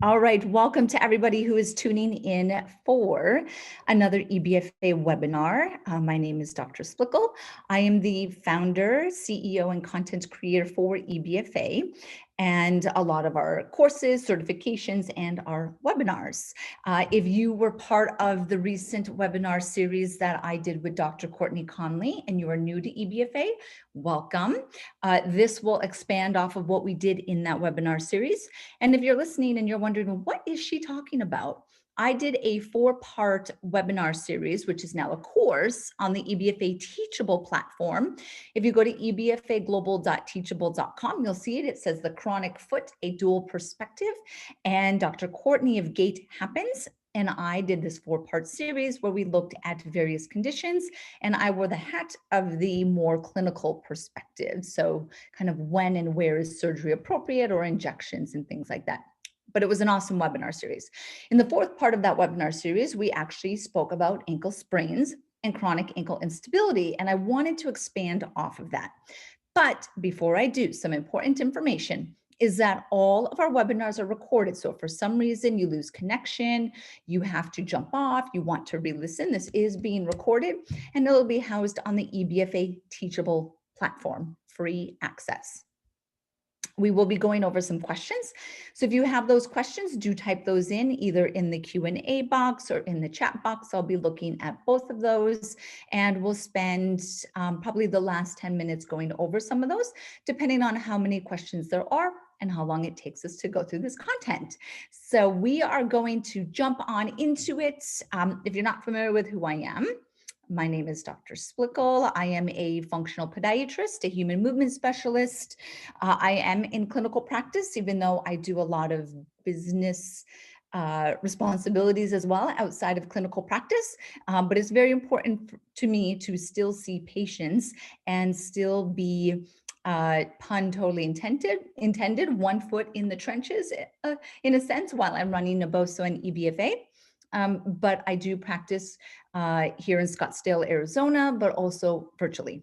All right, welcome to everybody who is tuning in for another EBFA webinar. My name is Dr. Splichal. I am the founder, CEO, and content creator for EBFA and a lot of our courses, certifications, and our webinars. If you were part of the recent webinar series that I did with Dr. Courtney Conley and you are new to EBFA, welcome. This will expand off of what we did in that webinar series. And if you're listening and you're wondering, what is she talking about? I did a 4-part webinar series, which is now a course on the EBFA Teachable platform. If you go to ebfaglobal.teachable.com, you'll see it. It says the chronic foot, a dual perspective. And Dr. Courtney of Gait Happens and I did this 4-part series where we looked at various conditions, and I wore the hat of the more clinical perspective. So kind of when and where is surgery appropriate, or injections and things like that. But it was an awesome webinar series. In the 4th part of that webinar series, we actually spoke about ankle sprains and chronic ankle instability, and I wanted to expand off of that. But before I do, some important information is that all of our webinars are recorded. So if for some reason you lose connection, you have to jump off, you want to re-listen, this is being recorded, and it'll be housed on the EBFA Teachable platform, free access. We will be going over some questions. So if you have those questions, do type those in either in the Q&A box or in the chat box. I'll be looking at both of those, and we'll spend probably the last 10 minutes going over some of those, depending on how many questions there are and how long it takes us to go through this content. So we are going to jump on into it. If you're not familiar with who I am, my name is Dr. Splichal. I am a functional podiatrist, a human movement specialist. I am in clinical practice, even though I do a lot of business responsibilities as well outside of clinical practice. But it's very important to me to still see patients and still be pun totally intended, 1 foot in the trenches in a sense while I'm running Naboso and EBFA. But I do practice here in Scottsdale, Arizona, but also virtually.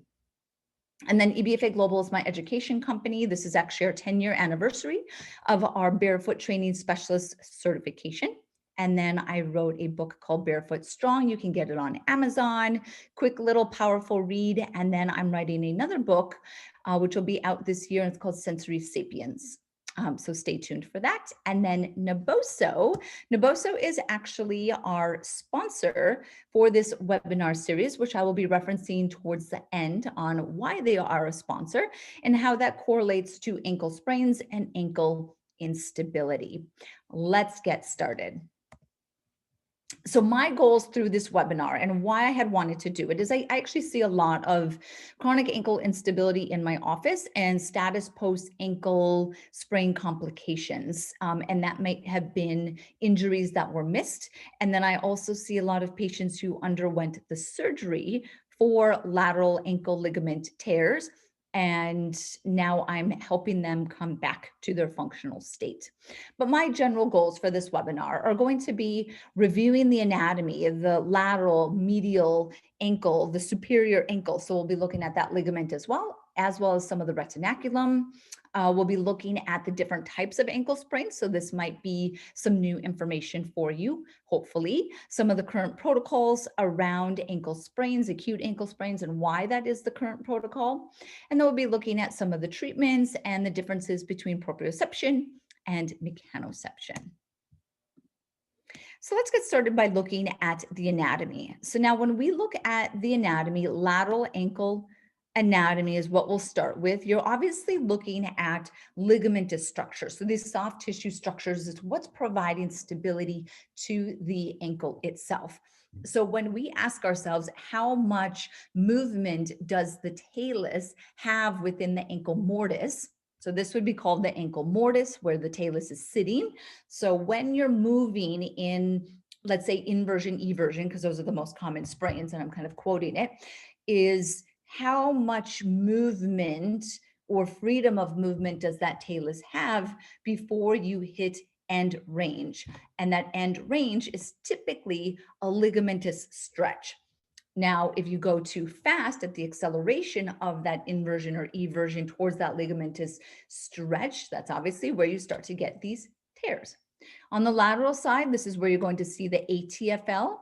And then EBFA Global is my education company. This is actually our 10-year anniversary of our barefoot training specialist certification. And then I wrote a book called Barefoot Strong. You can get it on Amazon, quick little powerful read. And then I'm writing another book, which will be out this year. And it's called Sensory Sapiens. So stay tuned for that. And then Naboso is actually our sponsor for this webinar series, which I will be referencing towards the end on why they are a sponsor and how that correlates to ankle sprains and ankle instability. Let's get started. So my goals through this webinar and why I had wanted to do it is I actually see a lot of chronic ankle instability in my office and status post ankle sprain complications. And that might have been injuries that were missed. And then I also see a lot of patients who underwent the surgery for lateral ankle ligament tears. And now I'm helping them come back to their functional state. But my general goals for this webinar are going to be reviewing the anatomy of the lateral medial ankle, the superior ankle. So we'll be looking at that ligament as well as some of the retinaculum. We'll be looking at the different types of ankle sprains. So this might be some new information for you, hopefully. Some of the current protocols around ankle sprains, acute ankle sprains, and why that is the current protocol. And then we'll be looking at some of the treatments and the differences between proprioception and mechanoception. So let's get started by looking at the anatomy. So now when we look at the anatomy, lateral ankle anatomy is what we'll start with. You're obviously looking at ligamentous structure. So these soft tissue structures is what's providing stability to the ankle itself. So when we ask ourselves, how much movement does the talus have within the ankle mortise? So this would be called the ankle mortise, where the talus is sitting. So when you're moving in, let's say inversion, eversion, because those are the most common sprains, and I'm kind of quoting it, is how much movement or freedom of movement does that talus have before you hit end range? And that end range is typically a ligamentous stretch. Now, if you go too fast at the acceleration of that inversion or eversion towards that ligamentous stretch, that's obviously where you start to get these tears. On the lateral side, this is where you're going to see the ATFL.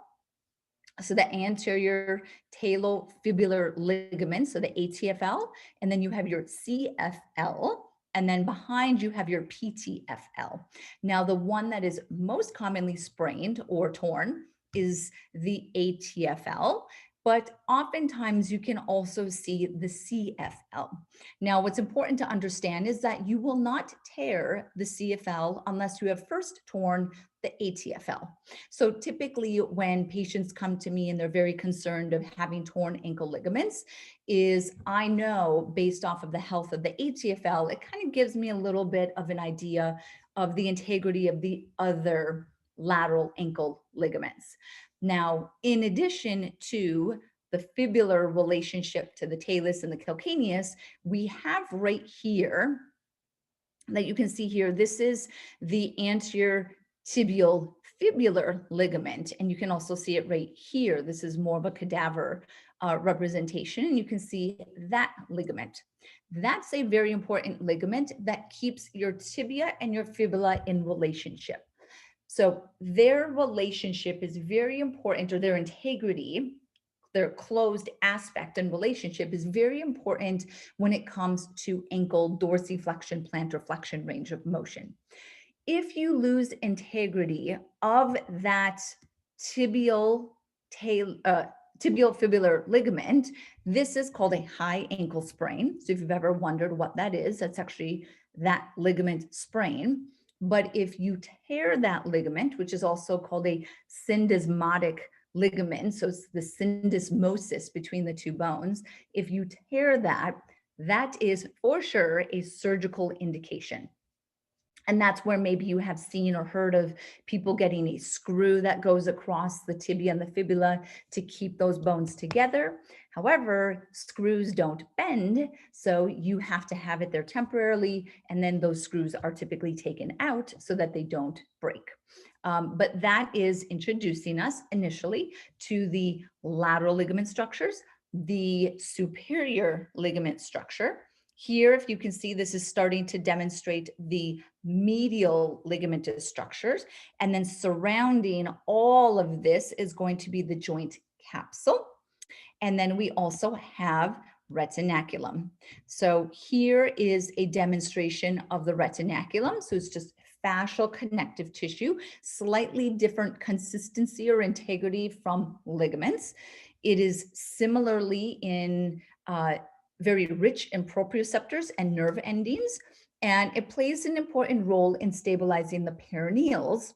So the anterior talofibular ligament, so the ATFL, and then you have your CFL, and then behind you have your PTFL. Now, the one that is most commonly sprained or torn is the ATFL, but oftentimes you can also see the CFL. Now, what's important to understand is that you will not tear the CFL unless you have first torn the ATFL. So typically when patients come to me and they're very concerned of having torn ankle ligaments, is I know based off of the health of the ATFL, it kind of gives me a little bit of an idea of the integrity of the other lateral ankle ligaments. Now, in addition to the fibular relationship to the talus and the calcaneus, we have right here that you can see here, this is the anterior tibial fibular ligament, and you can also see it right here. This is more of a cadaver representation, and you can see that ligament. That's a very important ligament that keeps your tibia and your fibula in relationship. So their relationship is very important, or their integrity, their closed aspect and relationship is very important when it comes to ankle dorsiflexion, plantar flexion range of motion. If you lose integrity of that tibial fibular ligament, this is called a high ankle sprain. So if you've ever wondered what that is, that's actually that ligament sprain. But if you tear that ligament, which is also called a syndesmotic ligament, so it's the syndesmosis between the two bones, if you tear that, that is for sure a surgical indication. And that's where maybe you have seen or heard of people getting a screw that goes across the tibia and the fibula to keep those bones together. However, screws don't bend, so you have to have it there temporarily, and then those screws are typically taken out so that they don't break. But that is introducing us initially to the lateral ligament structures, the superior ligament structure. Here, if you can see, this is starting to demonstrate the medial ligamentous structures. And then surrounding all of this is going to be the joint capsule. And then we also have retinaculum. So here is a demonstration of the retinaculum. So it's just fascial connective tissue, slightly different consistency or integrity from ligaments. It is similarly in very rich in proprioceptors and nerve endings, and it plays an important role in stabilizing the perineals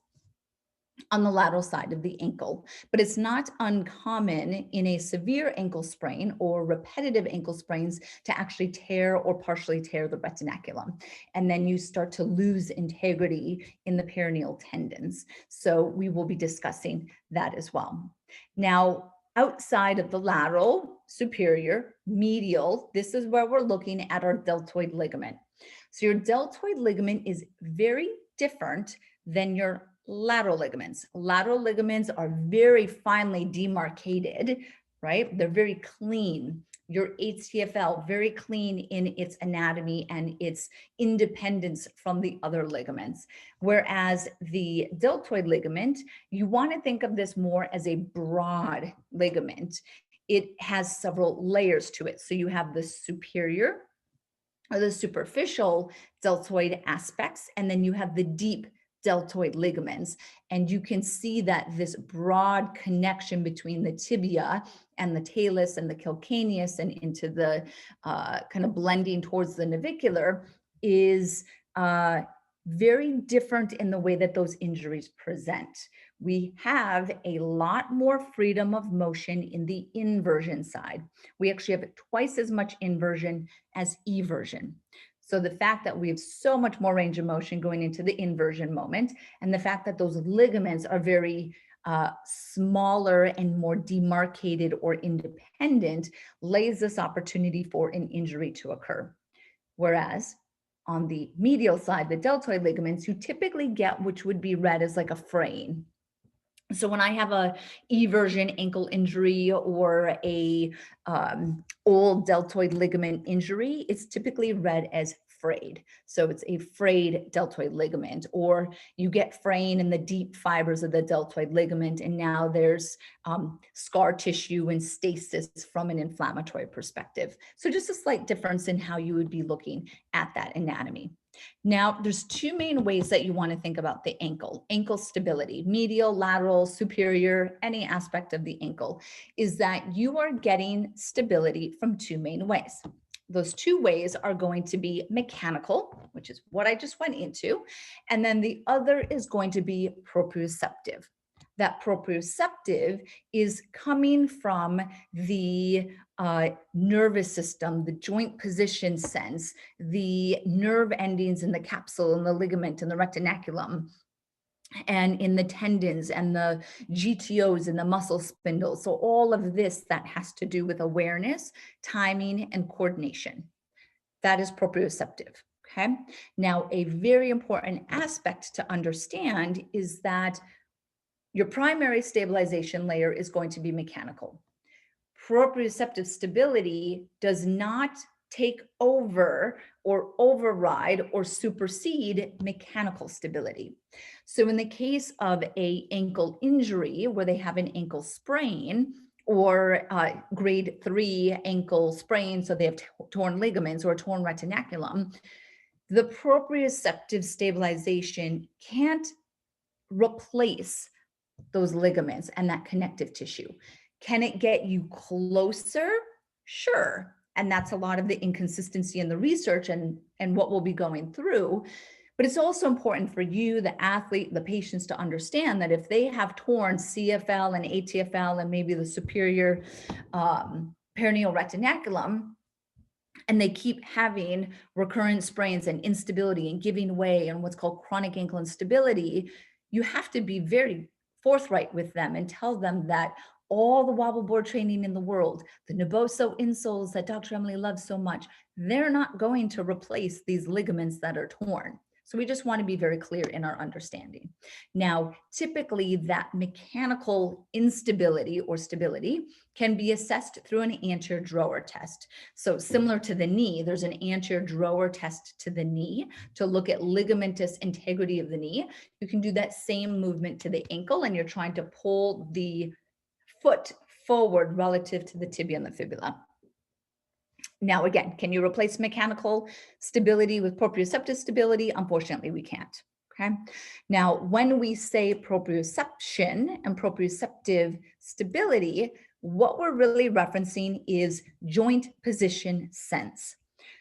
on the lateral side of the ankle. But it's not uncommon in a severe ankle sprain or repetitive ankle sprains to actually tear or partially tear the retinaculum. And then you start to lose integrity in the perineal tendons. So we will be discussing that as well. Now, outside of the lateral, superior, medial, this is where we're looking at our deltoid ligament. So your deltoid ligament is very different than your lateral ligaments. Lateral ligaments are very finely demarcated, right? They're very clean. Your ATFL, very clean in its anatomy and its independence from the other ligaments. Whereas the deltoid ligament, you want to think of this more as a broad ligament. It has several layers to it. So you have the superior or the superficial deltoid aspects, and then you have the deep deltoid ligaments. And you can see that this broad connection between the tibia and the talus and the calcaneus and into the kind of blending towards the navicular is very different in the way that those injuries present. We have a lot more freedom of motion in the inversion side. We actually have twice as much inversion as eversion. So the fact that we have so much more range of motion going into the inversion moment, and the fact that those ligaments are very smaller and more demarcated or independent lays this opportunity for an injury to occur. Whereas on the medial side, the deltoid ligaments, you typically get which would be read as like a fraying. So when I have a eversion ankle injury or a old deltoid ligament injury, it's typically read as frayed. So it's a frayed deltoid ligament, or you get fraying in the deep fibers of the deltoid ligament, and now there's scar tissue and stasis from an inflammatory perspective. So just a slight difference in how you would be looking at that anatomy. Now, there's two main ways that you want to think about the ankle stability, medial, lateral, superior, any aspect of the ankle, is that you are getting stability from two main ways. Those two ways are going to be mechanical, which is what I just went into, and then the other is going to be proprioceptive. That proprioceptive is coming from the nervous system, the joint position sense, the nerve endings in the capsule and the ligament and the retinaculum, and in the tendons and the GTOs and the muscle spindles. So all of this that has to do with awareness, timing, and coordination. That is proprioceptive. Okay. Now, a very important aspect to understand is that your primary stabilization layer is going to be mechanical. Proprioceptive stability does not take over or override or supersede mechanical stability. So in the case of an ankle injury where they have an ankle sprain, or grade 3 ankle sprain, so they have torn ligaments or torn retinaculum, the proprioceptive stabilization can't replace those ligaments and that connective tissue. Can it get you closer? Sure. And that's a lot of the inconsistency in the research and what we'll be going through. But it's also important for you, the athlete, the patients, to understand that if they have torn CFL and ATFL and maybe the superior perineal retinaculum, and they keep having recurrent sprains and instability and giving way and what's called chronic ankle instability, you have to be very forthright with them and tell them that all the wobble board training in the world, the Naboso insoles that Dr. Emily loves so much, they're not going to replace these ligaments that are torn. So we just want to be very clear in our understanding. Now, typically that mechanical instability or stability can be assessed through an anterior drawer test. So similar to the knee, there's an anterior drawer test to the knee to look at ligamentous integrity of the knee. You can do that same movement to the ankle, and you're trying to pull the foot forward relative to the tibia and the fibula. Now, again, can you replace mechanical stability with proprioceptive stability? Unfortunately, we can't. Okay. Now, when we say proprioception and proprioceptive stability, what we're really referencing is joint position sense.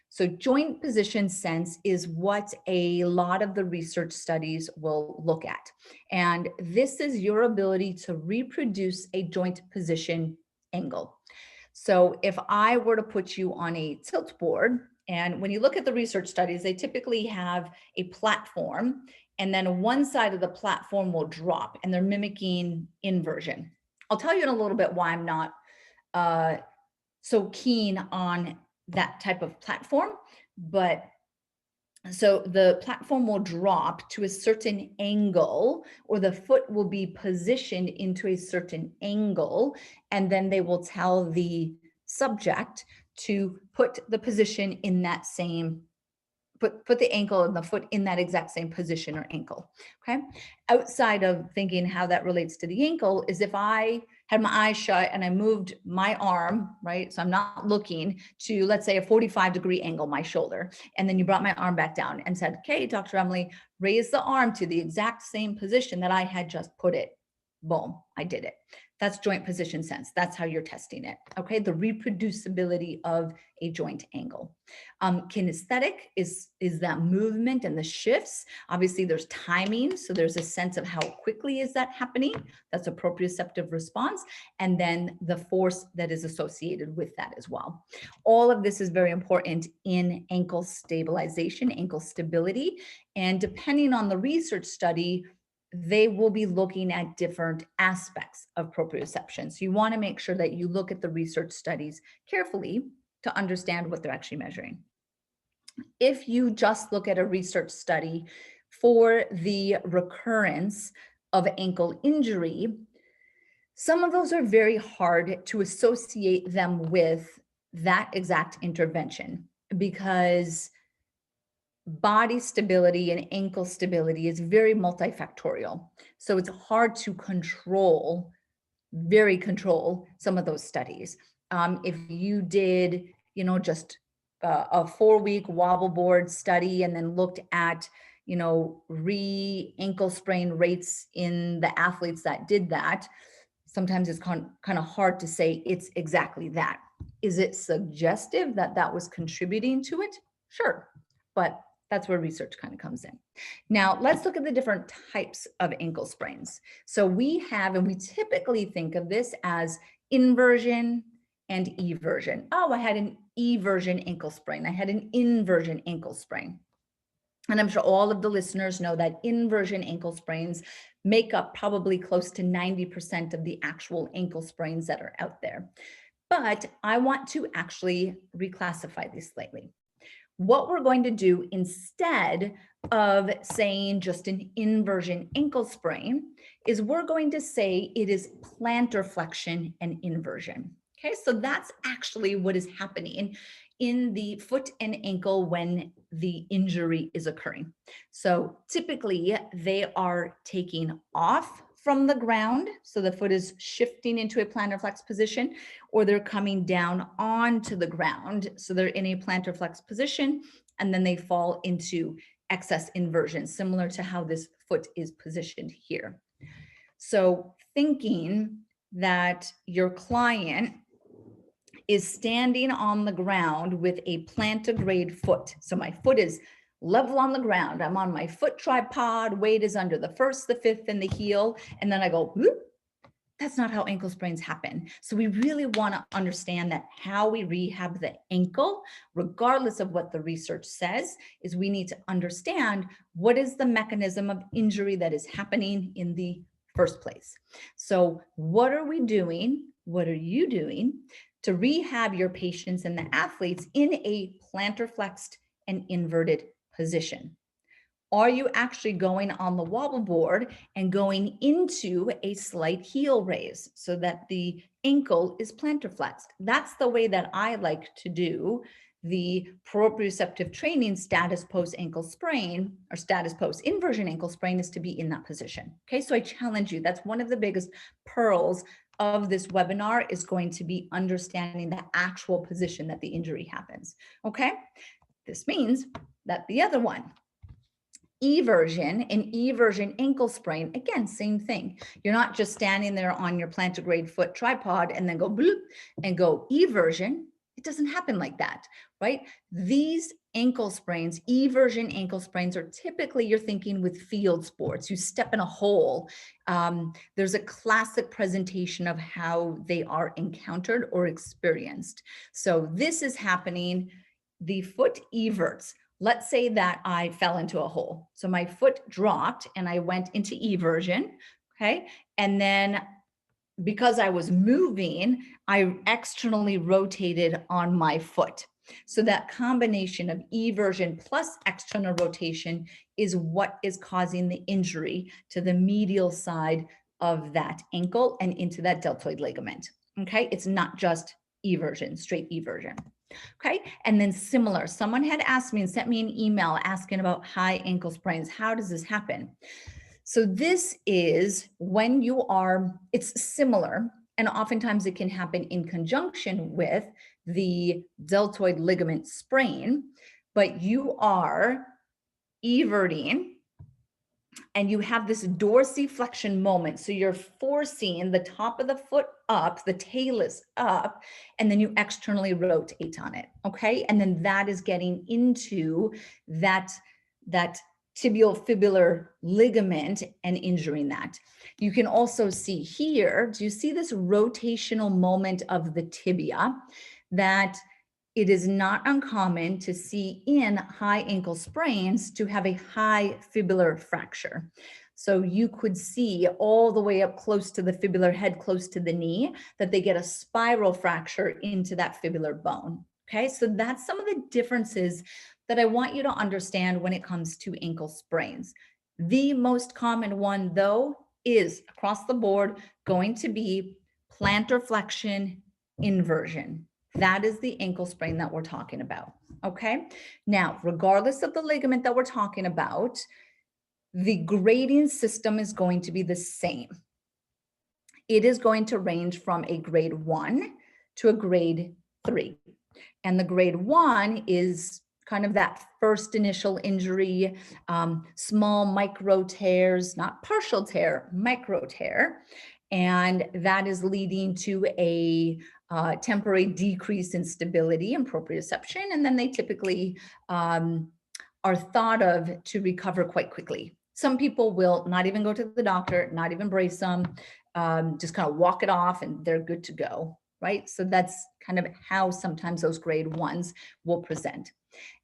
So joint position sense is what a lot of the research studies will look at. And this is your ability to reproduce a joint position angle. So if I were to put you on a tilt board, and when you look at the research studies, they typically have a platform, and then one side of the platform will drop, and they're mimicking inversion. I'll tell you in a little bit why I'm not so keen on that type of platform, but so the platform will drop to a certain angle, or the foot will be positioned into a certain angle, and then they will tell the subject to put the position in that same, put the ankle and the foot in that exact same position or ankle. Okay. Outside of thinking how that relates to the ankle is if I had my eyes shut and I moved my arm, right? So I'm not looking to, let's say, a 45-degree angle, my shoulder. And then you brought my arm back down and said, okay, Dr. Emily, raise the arm to the exact same position that I had just put it. Boom, I did it. That's joint position sense. That's how you're testing it. Okay, the reproducibility of a joint angle. Kinesthetic is that movement and the shifts. Obviously, there's timing, so there's a sense of how quickly is that happening. That's a proprioceptive response, and then the force that is associated with that as well. All of this is very important in ankle stabilization, ankle stability, and depending on the research study, they will be looking at different aspects of proprioception. So you want to make sure that you look at the research studies carefully to understand what they're actually measuring. If you just look at a research study for the recurrence of ankle injury, some of those are very hard to associate them with that exact intervention, because body stability and ankle stability is very multifactorial. So it's hard to control some of those studies. If you did, just a 4-week wobble board study and then looked at, ankle sprain rates in the athletes that did that, sometimes it's kind of hard to say it's exactly that. Is it suggestive that that was contributing to it? Sure, but that's where research kind of comes in. Now, let's look at the different types of ankle sprains. So we have, and we typically think of this as inversion and eversion. Oh, I had an eversion ankle sprain. I had an inversion ankle sprain. And I'm sure all of the listeners know that inversion ankle sprains make up probably close to 90% of the actual ankle sprains that are out there. But I want to actually reclassify these slightly. What we're going to do instead of saying just an inversion ankle sprain is we're going to say it is plantar flexion and inversion. Okay, so that's actually what is happening in the foot and ankle when the injury is occurring. So typically they are taking off from the ground, so the foot is shifting into a plantar flex position, or they're coming down onto the ground, so they're in a plantar flex position, and then they fall into excess inversion, similar to how this foot is positioned here. So thinking that your client is standing on the ground with a plantigrade foot. So my foot is level on the ground. I'm on my foot tripod. Weight is under the first, the fifth, and the heel. And then I go, whoop. That's not how ankle sprains happen. So we really want to understand that how we rehab the ankle, regardless of what the research says, is we need to understand what is the mechanism of injury that is happening in the first place. So what are we doing? What are you doing to rehab your patients and the athletes in a plantar flexed and inverted position? Are you actually going on the wobble board and going into a slight heel raise so that the ankle is plantar flexed? That's the way that I like to do the proprioceptive training status post ankle sprain or status post inversion ankle sprain, is to be in that position. Okay, so I challenge you. That's one of the biggest pearls of this webinar, is going to be understanding the actual position that the injury happens. Okay, this means that the other one, eversion, an eversion ankle sprain, again, same thing. You're not just standing there on your plantigrade foot tripod and then go bloop and go eversion. It doesn't happen like that, right? These ankle sprains, eversion ankle sprains, are typically, you're thinking with field sports. You step in a hole. There's a classic presentation of how they are encountered or experienced. So this is happening, the foot everts. Let's say that I fell into a hole. So my foot dropped and I went into eversion, okay? And then because I was moving, I externally rotated on my foot. So that combination of eversion plus external rotation is what is causing the injury to the medial side of that ankle and into that deltoid ligament, okay? It's not just eversion, straight eversion. Okay, and then similar, someone had asked me and sent me an email asking about high ankle sprains. How does this happen? So this is when you are, it's similar, and oftentimes it can happen in conjunction with the deltoid ligament sprain, but you are everting and you have this dorsiflexion moment. So you're forcing the top of the foot up, the talus up, and then you externally rotate on it, okay? And then that is getting into that tibial fibular ligament and injuring that. You can also see here, do you see this rotational moment of the tibia that it is not uncommon to see in high ankle sprains to have a high fibular fracture. So you could see all the way up close to the fibular head, close to the knee, that they get a spiral fracture into that fibular bone. Okay, so that's some of the differences that I want you to understand when it comes to ankle sprains. The most common one, though, is across the board going to be plantar flexion inversion. That is the ankle sprain that we're talking about. Okay. Now, regardless of the ligament that we're talking about, the grading system is going to be the same. It is going to range from a grade 1 to a grade 3. And the grade 1 is kind of that first initial injury, small micro tears, not partial tear, micro tear. And that is leading to a temporary decrease in stability and proprioception. And then they typically are thought of to recover quite quickly. Some people will not even go to the doctor, not even brace them, just kind of walk it off and they're good to go, right? So that's kind of how sometimes those grade 1s will present.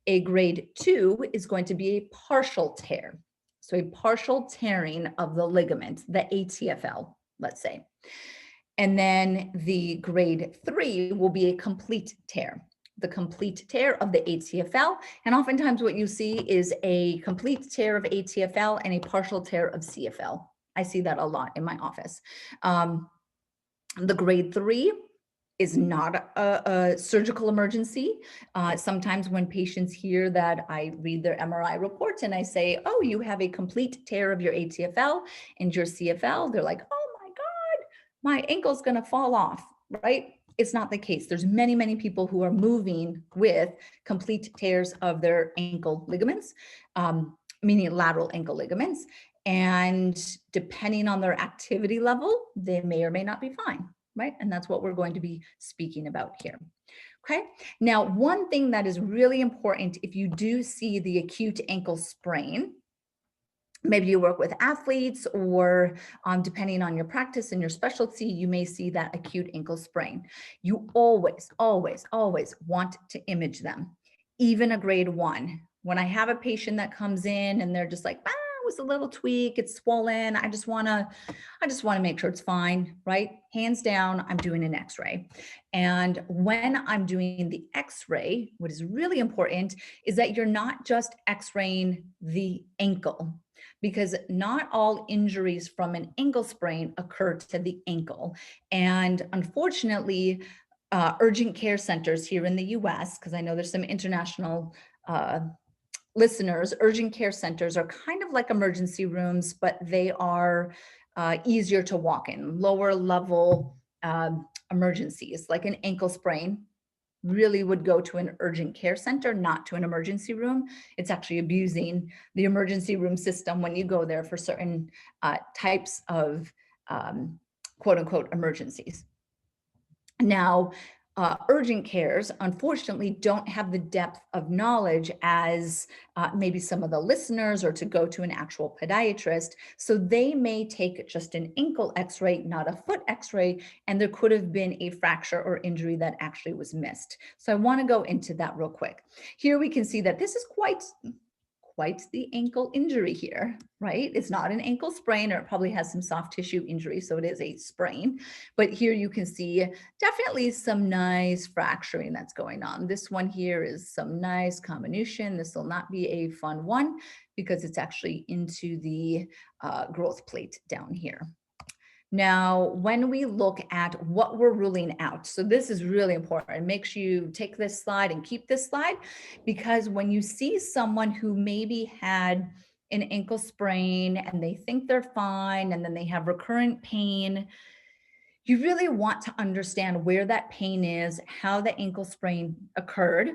A grade 2 is going to be a partial tear. So a partial tearing of the ligament, the ATFL, let's say. And then the grade 3 will be a complete tear, the complete tear of the ATFL. And oftentimes what you see is a complete tear of ATFL and a partial tear of CFL. I see that a lot in my office. The grade 3 is not a surgical emergency. Sometimes when patients hear that, I read their MRI reports and I say, oh, you have a complete tear of your ATFL and your CFL. They're like, oh my God, my ankle's gonna fall off, right? It's not the case. There's many, many people who are moving with complete tears of their ankle ligaments, meaning lateral ankle ligaments. And depending on their activity level, they may or may not be fine, right? And that's what we're going to be speaking about here. Okay. Now, one thing that is really important, if you do see the acute ankle sprain, maybe you work with athletes or depending on your practice and your specialty, you may see that acute ankle sprain. You always, always, always want to image them, even a grade 1. When I have a patient that comes in and they're just like, it was a little tweak, it's swollen, I just want to make sure it's fine, right? Hands down, I'm doing an x-ray. And when I'm doing the x-ray, what is really important is that you're not just x-raying the ankle, because not all injuries from an ankle sprain occur to the ankle. And unfortunately, urgent care centers here in the US, because I know there's some international listeners, urgent care centers are kind of like emergency rooms, but they are easier to walk in, lower level emergencies, like an ankle sprain really would go to an urgent care center, not to an emergency room. It's actually abusing the emergency room system when you go there for certain types of quote unquote emergencies. Now, urgent cares, unfortunately, don't have the depth of knowledge as maybe some of the listeners or to go to an actual podiatrist. So they may take just an ankle x-ray, not a foot x-ray, and there could have been a fracture or injury that actually was missed. So I want to go into that real quick. Here we can see that this is quite the ankle injury here, right? It's not an ankle sprain, or it probably has some soft tissue injury, so it is a sprain. But here you can see definitely some nice fracturing that's going on. This one here is some nice comminution. This will not be a fun one because it's actually into the growth plate down here. Now, when we look at what we're ruling out, so this is really important. Make sure you take this slide and keep this slide, because when you see someone who maybe had an ankle sprain and they think they're fine and then they have recurrent pain, you really want to understand where that pain is, how the ankle sprain occurred.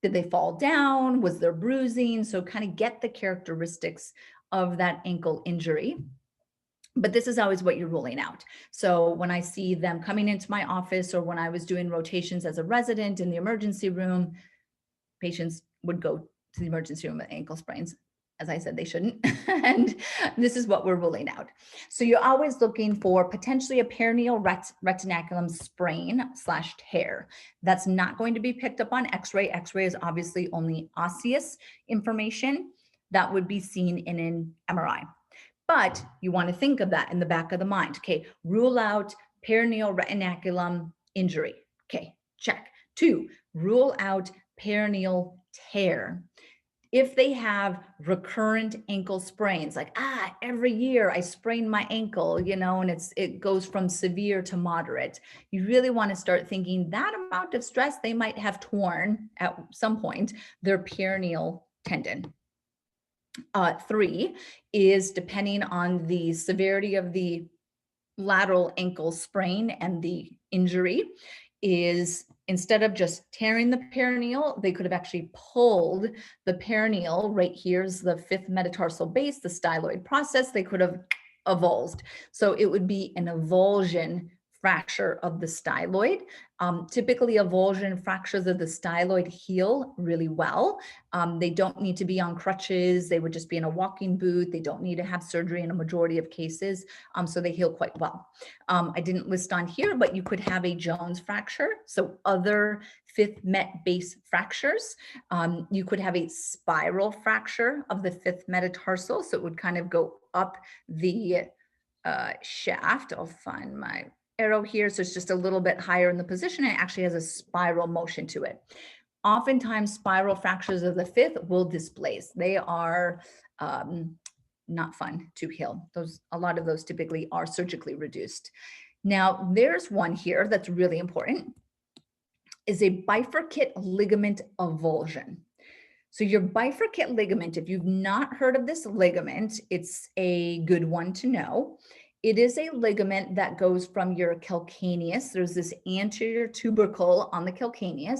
Did they fall down? Was there bruising? So kind of get the characteristics of that ankle injury. But this is always what you're ruling out. So when I see them coming into my office, or when I was doing rotations as a resident in the emergency room, patients would go to the emergency room with ankle sprains. As I said, they shouldn't. And this is what we're ruling out. So you're always looking for potentially a perineal retinaculum sprain / tear. That's not going to be picked up on x-ray. X-ray is obviously only osseous information that would be seen in an MRI. But you want to think of that in the back of the mind. Okay, rule out perineal retinaculum injury. Okay, check. 2, rule out perineal tear. If they have recurrent ankle sprains, like, every year I sprain my ankle, and it goes from severe to moderate, you really want to start thinking that amount of stress, they might have torn at some point their perineal tendon. 3 is, depending on the severity of the lateral ankle sprain and the injury, is instead of just tearing the perineal, they could have actually pulled the perineal. Right here's the 5th metatarsal base, the styloid process. They could have avulsed. So it would be an avulsion fracture of the styloid. Typically, avulsion fractures of the styloid heal really well. They don't need to be on crutches. They would just be in a walking boot. They don't need to have surgery in a majority of cases. So they heal quite well. I didn't list on here, but you could have a Jones fracture. So other 5th met base fractures. You could have a spiral fracture of the 5th metatarsal. So it would kind of go up the shaft. I'll find my arrow here. So it's just a little bit higher in the position. And it actually has a spiral motion to it. Oftentimes, spiral fractures of the 5th will displace. They are not fun to heal. A lot of those typically are surgically reduced. Now, there's one here that's really important, is a bifurcate ligament avulsion. So your bifurcate ligament, if you've not heard of this ligament, it's a good one to know. It is a ligament that goes from your calcaneus. There's this anterior tubercle on the calcaneus,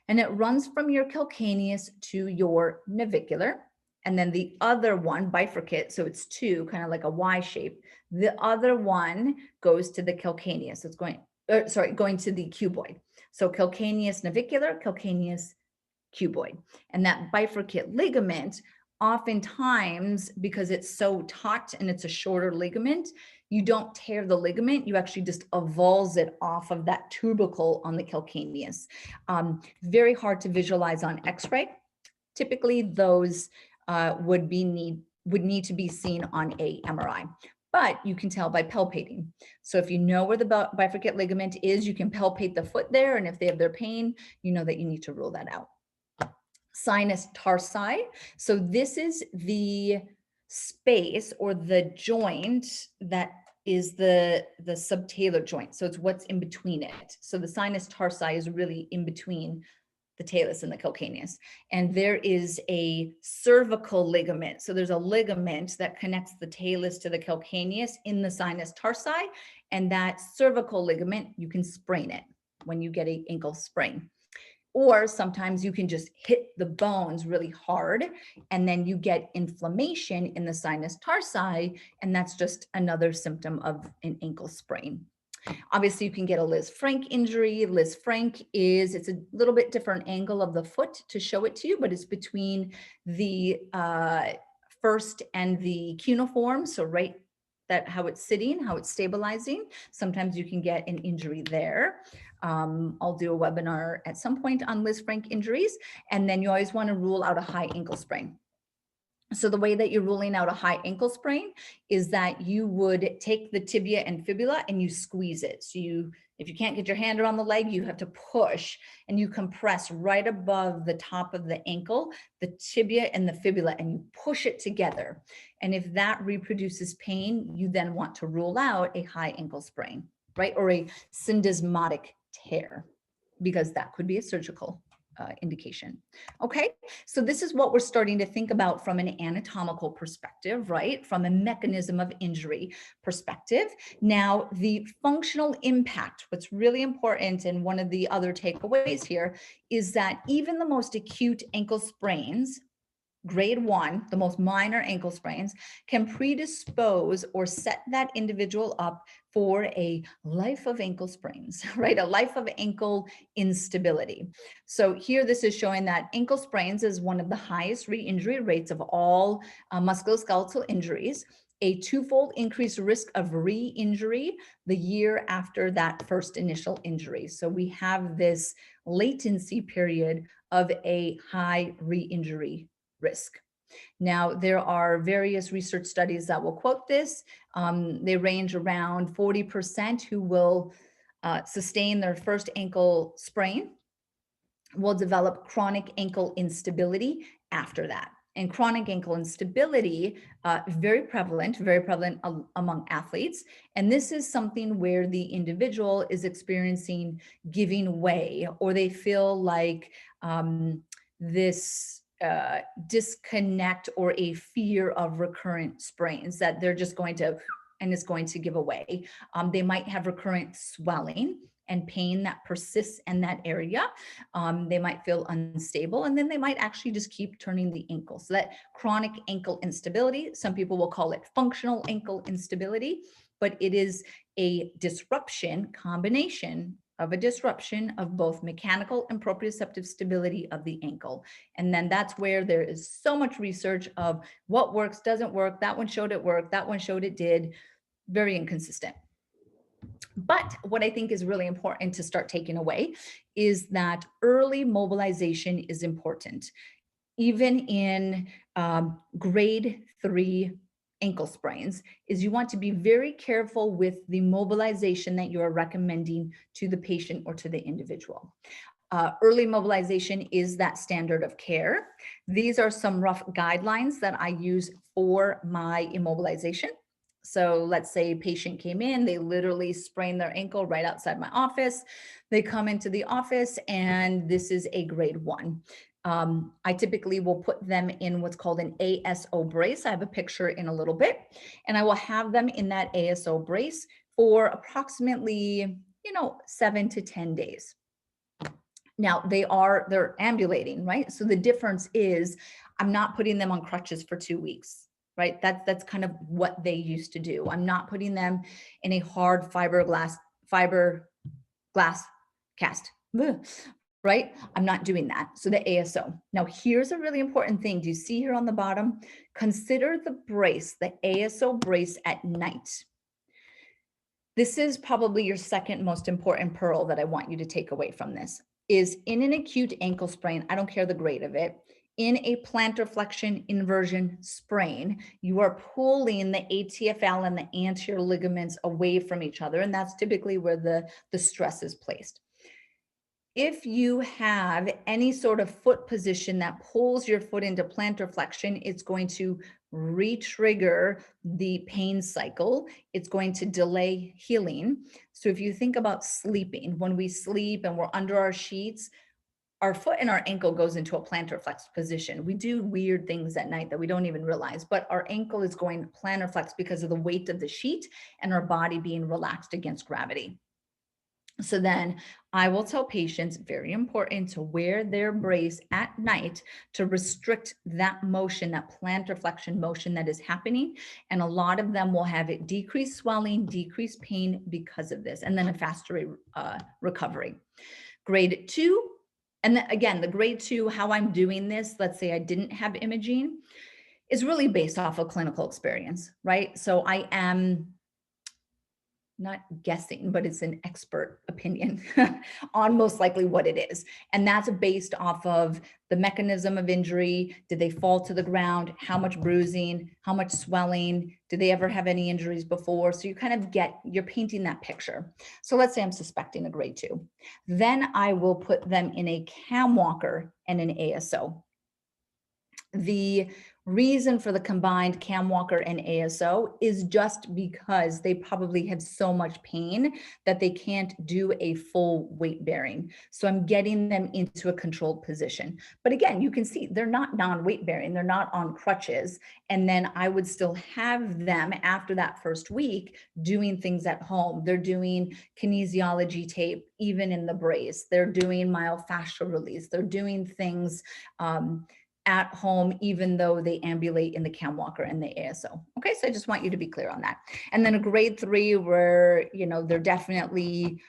and it runs from your calcaneus to your navicular. And then the other one, bifurcate, so it's 2, kind of like a Y shape. The other one goes to the calcaneus. It's going to the cuboid. So calcaneus navicular, calcaneus cuboid. And that bifurcate ligament, oftentimes, because it's so taut and it's a shorter ligament, you don't tear the ligament, you actually just avulse it off of that tubercle on the calcaneus. Very hard to visualize on X-ray. Typically, those would need to be seen on a MRI. But you can tell by palpating. So if you know where the bifurcate ligament is, you can palpate the foot there. And if they have their pain, you know that you need to rule that out. Sinus Tarsai. So this is the space or the joint that is the subtalar joint. So it's what's in between it. So the sinus tarsi is really in between the talus and the calcaneus. And there is a cervical ligament. So there's a ligament that connects the talus to the calcaneus in the sinus tarsi. And that cervical ligament, you can sprain it when you get an ankle sprain. Or sometimes you can just hit the bones really hard and then you get inflammation in the sinus tarsi, and that's just another symptom of an ankle sprain. Obviously, you can get a Liz Frank injury. Liz Frank it's a little bit different angle of the foot to show it to you, but it's between the first and the cuneiform. So right, how it's sitting, how it's stabilizing. Sometimes you can get an injury there. I'll do a webinar at some point on Liz Frank injuries. And then you always want to rule out a high ankle sprain. So the way that you're ruling out a high ankle sprain is that you would take the tibia and fibula and you squeeze it. So if you can't get your hand around the leg, you have to push and you compress right above the top of the ankle, the tibia and the fibula, and you push it together. And if that reproduces pain, you then want to rule out a high ankle sprain, right? Or a syndesmotic tear, because that could be a surgical indication. Okay, so this is what we're starting to think about from an anatomical perspective, right? From a mechanism of injury perspective. Now, the functional impact, what's really important, and one of the other takeaways here is that even the most acute ankle sprains, grade 1, the most minor ankle sprains, can predispose or set that individual up for a life of ankle sprains, right? A life of ankle instability. So here, this is showing that ankle sprains is one of the highest re-injury rates of all musculoskeletal injuries, a 2-fold increased risk of re-injury the year after that first initial injury. So we have this latency period of a high re-injury risk. Now, there are various research studies that will quote this. They range around 40% who will sustain their first ankle sprain, will develop chronic ankle instability after that. And chronic ankle instability, very prevalent among athletes. And this is something where the individual is experiencing giving way, or they feel like this disconnect or a fear of recurrent sprains, that they're just going to, and it's going to give away. They might have recurrent swelling and pain that persists in that area. They might feel unstable, and then they might actually just keep turning the ankle. So that chronic ankle instability, some people will call it functional ankle instability, but it is a combination of a disruption of both mechanical and proprioceptive stability of the ankle. And then that's where there is so much research of what works, doesn't work. That one showed it worked, that one showed it did. Very inconsistent. But what I think is really important to start taking away is that early mobilization is important. Even in grade 3 ankle sprains, is you want to be very careful with the mobilization that you are recommending to the patient or to the individual. Early mobilization is that standard of care. These are some rough guidelines that I use for my immobilization. So let's say a patient came in, they literally sprained their ankle right outside my office. They come into the office and this is a grade 1. I typically will put them in what's called an Aso brace. I have a picture in a little bit, and I will have them in that Aso brace for approximately, 7 to 10 days. Now they're ambulating, right? So the difference is I'm not putting them on crutches for 2 weeks. Right? That's kind of what they used to do. I'm not putting them in a hard fiberglass cast, right? I'm not doing that. So the ASO. Now here's a really important thing. Do you see here on the bottom? Consider the brace, the ASO brace at night. This is probably your second most important pearl that I want you to take away from this, is in an acute ankle sprain, I don't care the grade of it, in a plantar flexion inversion sprain, you are pulling the Atfl and the anterior ligaments away from each other, and that's typically where the stress is placed. If you have any sort of foot position that pulls your foot into plantar flexion, it's going to re-trigger the pain cycle. It's going to delay healing. So if you think about sleeping, when we sleep and we're under our sheets, our foot and our ankle goes into a plantar flex position. We do weird things at night that we don't even realize, but our ankle is going plantar flex because of the weight of the sheet and our body being relaxed against gravity. So then I will tell patients, very important, to wear their brace at night to restrict that motion, that plantar flexion motion that is happening. And a lot of them will have it decrease swelling, decrease pain because of this, and then a faster recovery. Grade 2. And then again, the grade 2, how I'm doing this, let's say I didn't have imaging, is really based off of clinical experience, right? So I am not guessing, but it's an expert opinion on most likely what it is. And that's based off of the mechanism of injury. Did they fall to the ground? How much bruising? How much swelling? Did they ever have any injuries before? So you kind of you're painting that picture. So let's say I'm suspecting a grade 2. Then I will put them in a cam walker and an ASO. The reason for the combined cam walker and ASO is just because they probably have so much pain that they can't do a full weight bearing. So I'm getting them into a controlled position. But again, you can see they're not non-weight bearing. They're not on crutches. And then I would still have them after that first week doing things at home. They're doing kinesiology tape, even in the brace. They're doing myofascial release. They're doing things at home, even though they ambulate in the cam walker and the ASO. Okay, so I just want you to be clear on that. And then a grade 3 where, they're definitely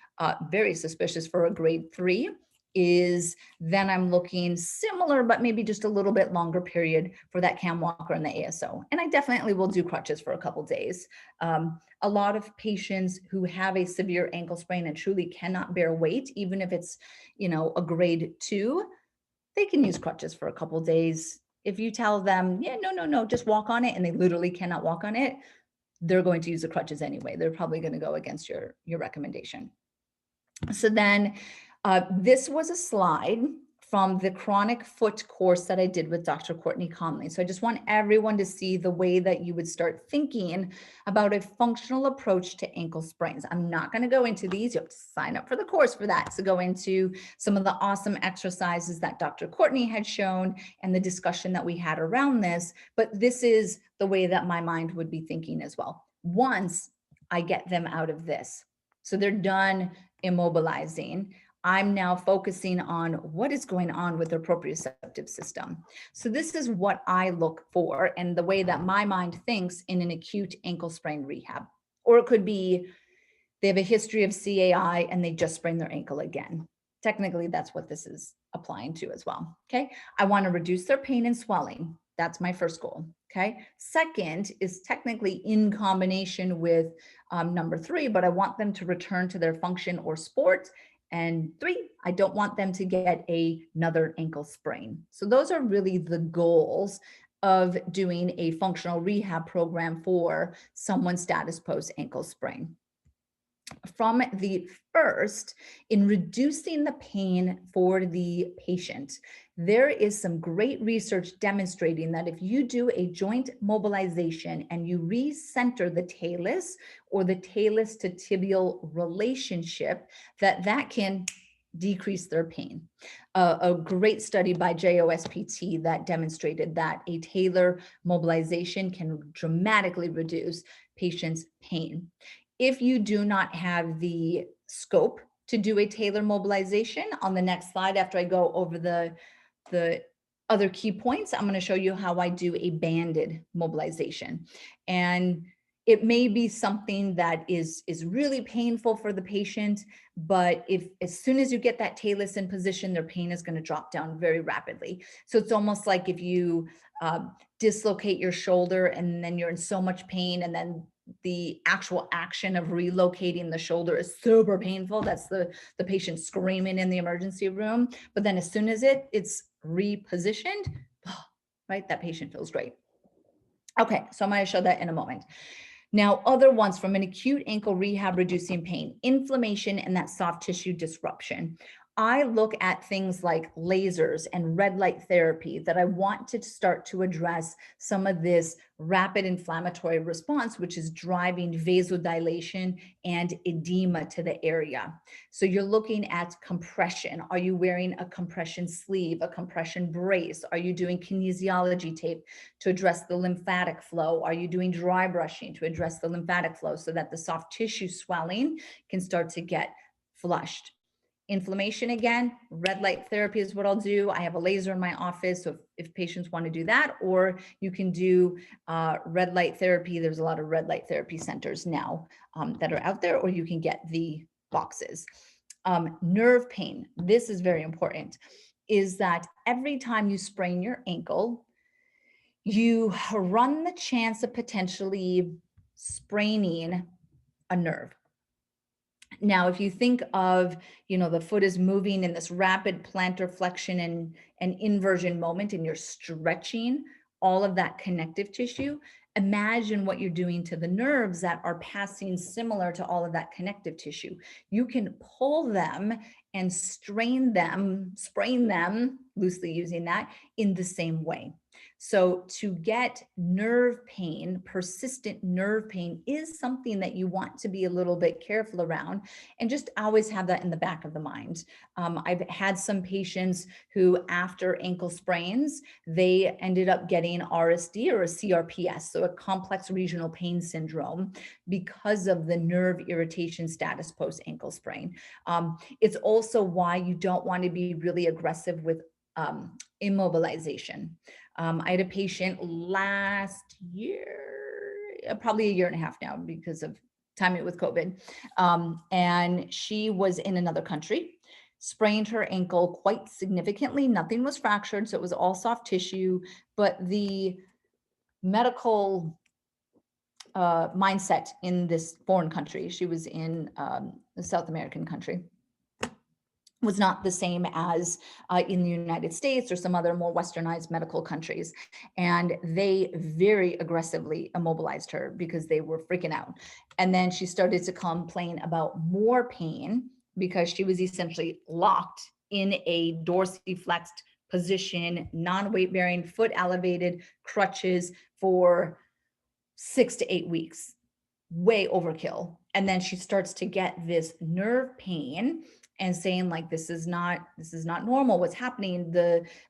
very suspicious for a grade 3 is then I'm looking similar, but maybe just a little bit longer period for that cam walker and the ASO. And I definitely will do crutches for a couple days. A lot of patients who have a severe ankle sprain and truly cannot bear weight, even if it's, a grade 2, they can use crutches for a couple days. If you tell them, yeah, no, just walk on it, and they literally cannot walk on it, they're going to use the crutches anyway. They're probably going to go against your recommendation. So then this was a slide from the chronic foot course that I did with Dr. Courtney Conley. So I just want everyone to see the way that you would start thinking about a functional approach to ankle sprains. I'm not going to go into these. You have to sign up for the course for that to go into some of the awesome exercises that Dr. Courtney had shown and the discussion that we had around this. But this is the way that my mind would be thinking as well. Once I get them out of this, so they're done immobilizing, I'm now focusing on what is going on with their proprioceptive system. So this is what I look for and the way that my mind thinks in an acute ankle sprain rehab. Or it could be they have a history of CAI and they just sprained their ankle again. Technically, that's what this is applying to as well. Okay. I want to reduce their pain and swelling. That's my first goal. Okay. Second is technically in combination with number 3, but I want them to return to their function or sport. And 3, I don't want them to get another ankle sprain. So those are really the goals of doing a functional rehab program for someone's status post ankle sprain. From the first, in reducing the pain for the patient, there is some great research demonstrating that if you do a joint mobilization and you recenter the talus or the talus to tibial relationship, that can decrease their pain. A great study by JOSPT that demonstrated that a talar mobilization can dramatically reduce patients' pain. If you do not have the scope to do a talar mobilization, on the next slide, after I go over the other key points, I'm going to show you how I do a banded mobilization. And it may be something that is really painful for the patient, but if as soon as you get that talus in position, their pain is going to drop down very rapidly. So it's almost like if you dislocate your shoulder and then you're in so much pain, and then the actual action of relocating the shoulder is super painful. That's the patient screaming in the emergency room. But then as soon as it's repositioned, right, that patient feels great. Okay, so I'm going to show that in a moment. Now, other ones from an acute ankle rehab, reducing pain, inflammation, and that soft tissue disruption. I look at things like lasers and red light therapy that I want to start to address some of this rapid inflammatory response, which is driving vasodilation and edema to the area. So you're looking at compression. Are you wearing a compression sleeve, a compression brace? Are you doing kinesiology tape to address the lymphatic flow? Are you doing dry brushing to address the lymphatic flow so that the soft tissue swelling can start to get flushed? Inflammation, again, red light therapy is what I'll do. I have a laser in my office, so if patients want to do that, or you can do red light therapy. There's a lot of red light therapy centers now that are out there, or you can get the boxes. Nerve pain, this is very important, is that every time you sprain your ankle, you run the chance of potentially spraining a nerve. Now, if you think of, the foot is moving in this rapid plantar flexion and inversion moment, and you're stretching all of that connective tissue, imagine what you're doing to the nerves that are passing similar to all of that connective tissue. You can pull them and sprain them, loosely using that, in the same way. So to get nerve pain, persistent nerve pain, is something that you want to be a little bit careful around, and just always have that in the back of the mind. I've had some patients who, after ankle sprains, they ended up getting RSD or a CRPS, so a complex regional pain syndrome, because of the nerve irritation status post ankle sprain. It's also why you don't want to be really aggressive with immobilization. I had a patient last year, probably a year and a half now because of timing with COVID. And she was in another country, sprained her ankle quite significantly. Nothing was fractured, so it was all soft tissue, but the medical mindset in this foreign country, she was in a South American country, was not the same as in the United States or some other more westernized medical countries. And they very aggressively immobilized her because they were freaking out. And then she started to complain about more pain because she was essentially locked in a dorsiflexed position, non-weight bearing, foot elevated, crutches for 6 to 8 weeks. Way overkill. And then she starts to get this nerve pain and saying like, this is not normal. What's happening?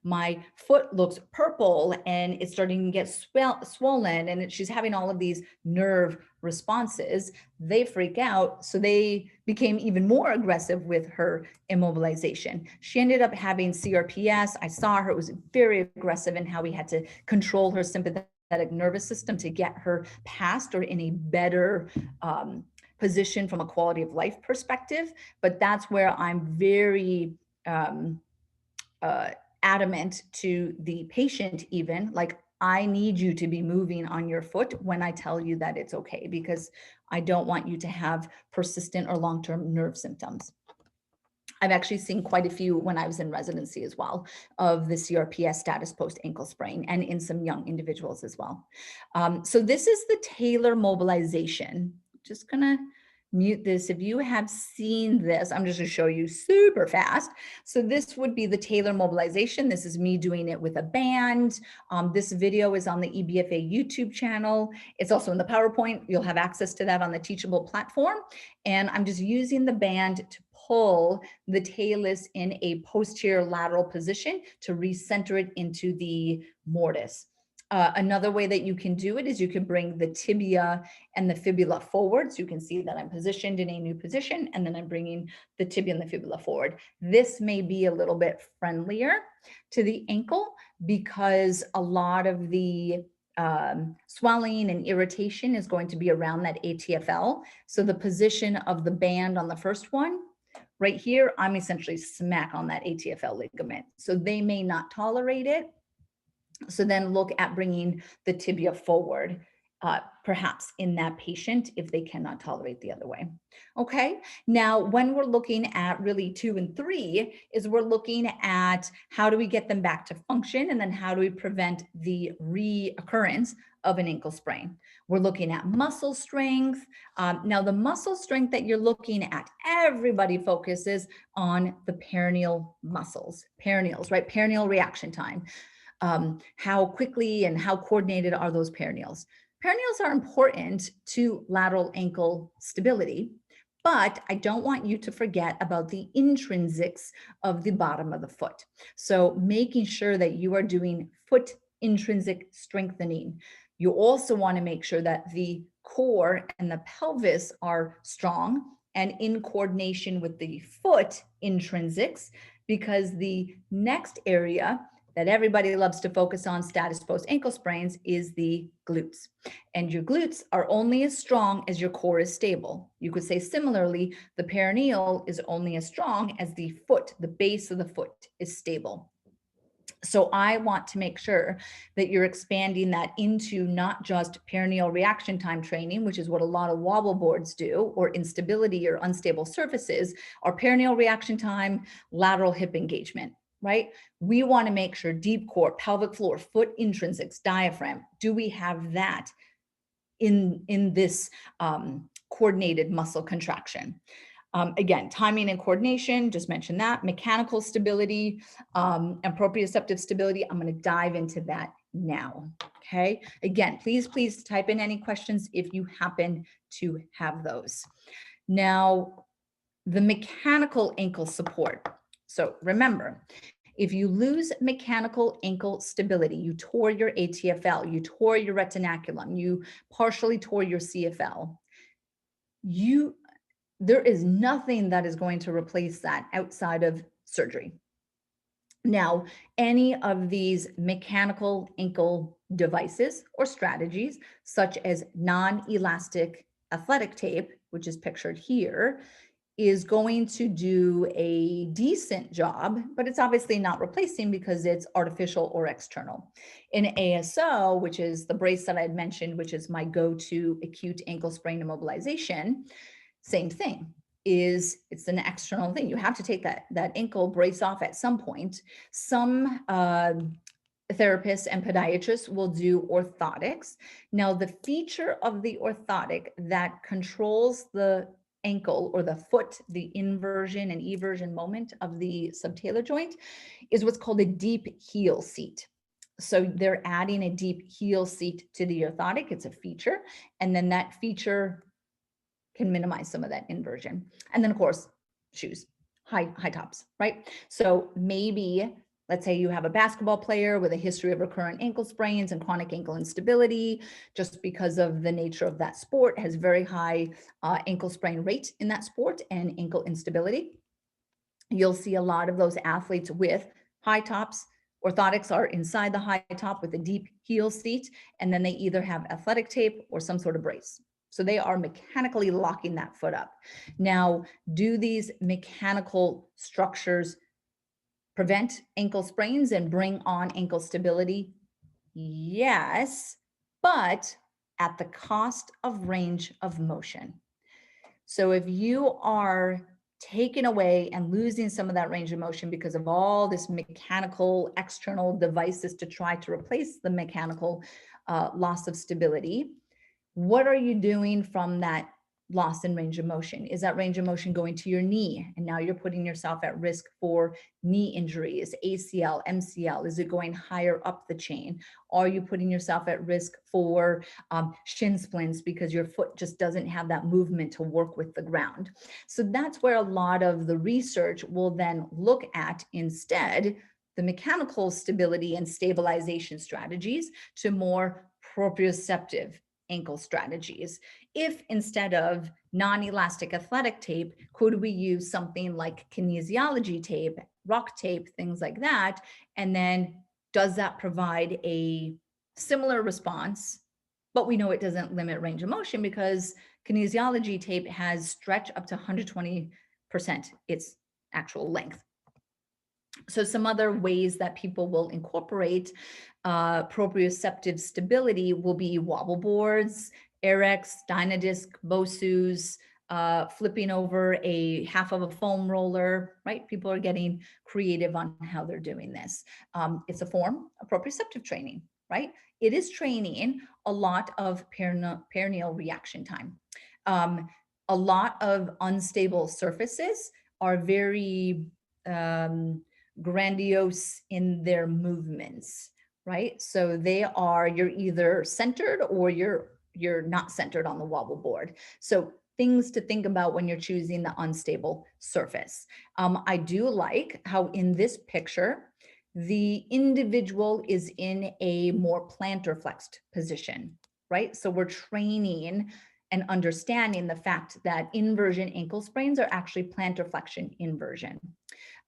My foot looks purple and it's starting to get swollen, and she's having all of these nerve responses. They freak out. So they became even more aggressive with her immobilization. She ended up having CRPS. I saw her, it was very aggressive in how we had to control her sympathetic nervous system to get her past or in a better position from a quality of life perspective. But that's where I'm very adamant to the patient, even like, I need you to be moving on your foot when I tell you that it's okay, because I don't want you to have persistent or long-term nerve symptoms. I've actually seen quite a few when I was in residency as well of the CRPS status post ankle sprain, and in some young individuals as well. So this is the talar mobilization. Just gonna mute this. If you have seen this, I'm just gonna show you super fast. So this would be the talar mobilization. This is me doing it with a band. This video is on the EBFA YouTube channel. It's also in the PowerPoint. You'll have access to that on the Teachable platform. And I'm just using the band to pull the talus in a posterior lateral position to recenter it into the mortise. Another way that you can do it is you can bring the tibia and the fibula forward. So you can see that I'm positioned in a new position, and then I'm bringing the tibia and the fibula forward. This may be a little bit friendlier to the ankle because a lot of the swelling and irritation is going to be around that ATFL. So the position of the band on the first one, right here, I'm essentially smack on that ATFL ligament. So they may not tolerate it. So then look at bringing the tibia forward, perhaps in that patient, if they cannot tolerate the other way. Okay, now when we're looking at really 2 and 3 is we're looking at how do we get them back to function, and then how do we prevent the reoccurrence of an ankle sprain. We're looking at muscle strength. Now the muscle strength that you're looking at, everybody focuses on the perineal muscles, perineals, right? Perineal reaction time. How quickly and how coordinated are those perineals? Perineals are important to lateral ankle stability, but I don't want you to forget about the intrinsics of the bottom of the foot. So making sure that you are doing foot intrinsic strengthening. You also want to make sure that the core and the pelvis are strong and in coordination with the foot intrinsics, because the next area that everybody loves to focus on status post ankle sprains is the glutes. And your glutes are only as strong as your core is stable. You could say similarly, the perineal is only as strong as the foot, the base of the foot is stable. So I want to make sure that you're expanding that into not just perineal reaction time training, which is what a lot of wobble boards do, or instability or unstable surfaces, or perineal reaction time, lateral hip engagement, right? We want to make sure deep core, pelvic floor, foot intrinsics, diaphragm, do we have that in this coordinated muscle contraction? Again, timing and coordination, just mentioned that. Mechanical stability and proprioceptive stability, I'm going to dive into that now. Okay. Again, please type in any questions if you happen to have those. Now, the mechanical ankle support. So remember, if you lose mechanical ankle stability, you tore your ATFL, you tore your retinaculum, you partially tore your CFL, there is nothing that is going to replace that outside of surgery. Now, any of these mechanical ankle devices or strategies, such as non-elastic athletic tape, which is pictured here, is going to do a decent job, but it's obviously not replacing because it's artificial or external. In ASO, which is the brace that I had mentioned, which is my go-to acute ankle sprain immobilization, same thing. It's an external thing. You have to take that ankle brace off at some point. Some therapists and podiatrists will do orthotics. Now, the feature of the orthotic that controls the ankle or the foot, the inversion and eversion moment of the subtalar joint, is what's called a deep heel seat. So they're adding a deep heel seat to the orthotic. It's a feature. And then that feature can minimize some of that inversion. And then of course, shoes, high tops, right? So maybe, let's say you have a basketball player with a history of recurrent ankle sprains and chronic ankle instability, just because of the nature of that sport, has very high ankle sprain rate in that sport and ankle instability. You'll see a lot of those athletes with high tops. Orthotics are inside the high top with a deep heel seat, and then they either have athletic tape or some sort of brace. So they are mechanically locking that foot up. Now, do these mechanical structures prevent ankle sprains and bring on ankle stability? Yes, but at the cost of range of motion. So if you are taking away and losing some of that range of motion because of all this mechanical external devices to try to replace the mechanical loss of stability, what are you doing from that loss in range of motion? Is that range of motion going to your knee? And now you're putting yourself at risk for knee injuries, ACL, MCL. Is it going higher up the chain? Are you putting yourself at risk for shin splints because your foot just doesn't have that movement to work with the ground? So that's where a lot of the research will then look at instead the mechanical stability and stabilization strategies to more proprioceptive ankle strategies. If instead of non-elastic athletic tape, could we use something like kinesiology tape, rock tape, things like that? And then does that provide a similar response? But we know it doesn't limit range of motion because kinesiology tape has stretch up to 120% its actual length. So some other ways that people will incorporate proprioceptive stability will be wobble boards, Airex, Dynadisc, Bosus, flipping over a half of a foam roller, right? People are getting creative on how they're doing this. It's a form of proprioceptive training, right? It is training a lot of perineal reaction time. A lot of unstable surfaces are very grandiose in their movements, right? So they are, you're either centered or you're not centered on the wobble board. So things to think about when you're choosing the unstable surface. I do like how in this picture, the individual is in a more plantar flexed position, right? So we're training and understanding the fact that inversion ankle sprains are actually plantar flexion inversion.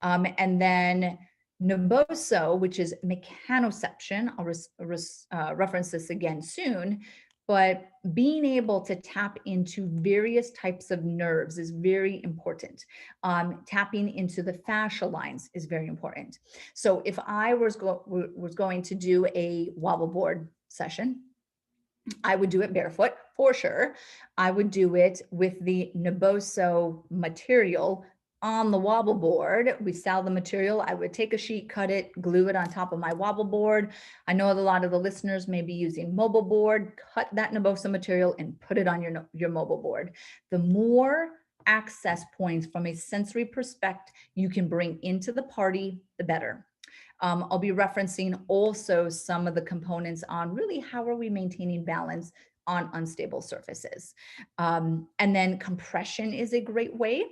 And then Noboso, which is Mechanoception, I'll reference this again soon, but being able to tap into various types of nerves is very important. Tapping into the fascia lines is very important. So if I was going to do a wobble board session, I would do it barefoot for sure. I would do it with the Noboso material on the wobble board. We sell the material. I would take a sheet, cut it, glue it on top of my wobble board. I know a lot of the listeners may be using mobile board. Cut that Noboso material and put it on your mobile board. The more access points from a sensory perspective you can bring into the party, the better. I'll be referencing also some of the components on really how are we maintaining balance on unstable surfaces. And then compression is a great way.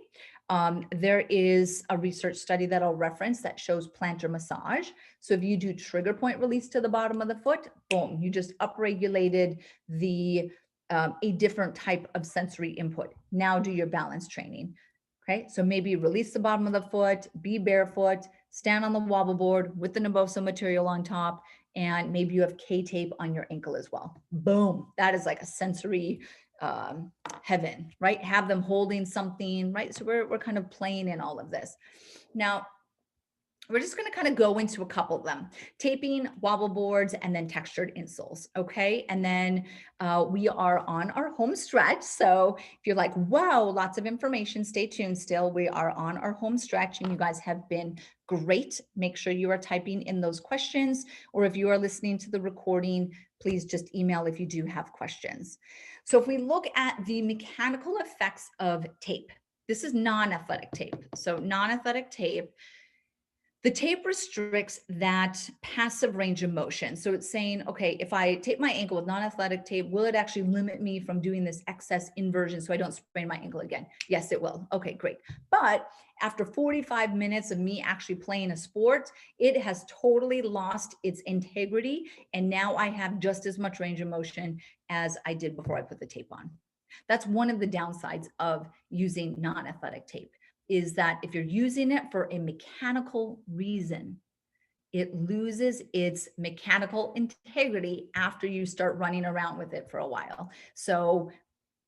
There is a research study that I'll reference that shows plantar massage. So if you do trigger point release to the bottom of the foot, boom, you just upregulated the a different type of sensory input. Now do your balance training. Okay, so maybe release the bottom of the foot, be barefoot, stand on the wobble board with the Noboso material on top, and maybe you have K-tape on your ankle as well. Boom, that is like a sensory heaven, right? Have them holding something, right? So we're kind of playing in all of this. Now, We're just going to kind of go into a couple of them: taping, wobble boards, and then textured insoles. Okay. And then we are on our home stretch. So if you're like, wow, lots of information, stay tuned still. We are on our home stretch and you guys have been great. Make sure you are typing in those questions, or if you are listening to the recording, please just email if you do have questions. So if we look at the mechanical effects of tape, this is non-athletic tape. So non-athletic tape, the tape restricts that passive range of motion. So it's saying, okay, if I tape my ankle with non-athletic tape, will it actually limit me from doing this excess inversion so I don't sprain my ankle again? Yes, it will. Okay, great. But after 45 minutes of me actually playing a sport, it has totally lost its integrity. And now I have just as much range of motion as I did before I put the tape on. That's one of the downsides of using non-athletic tape, is that if you're using it for a mechanical reason, it loses its mechanical integrity after you start running around with it for a while. So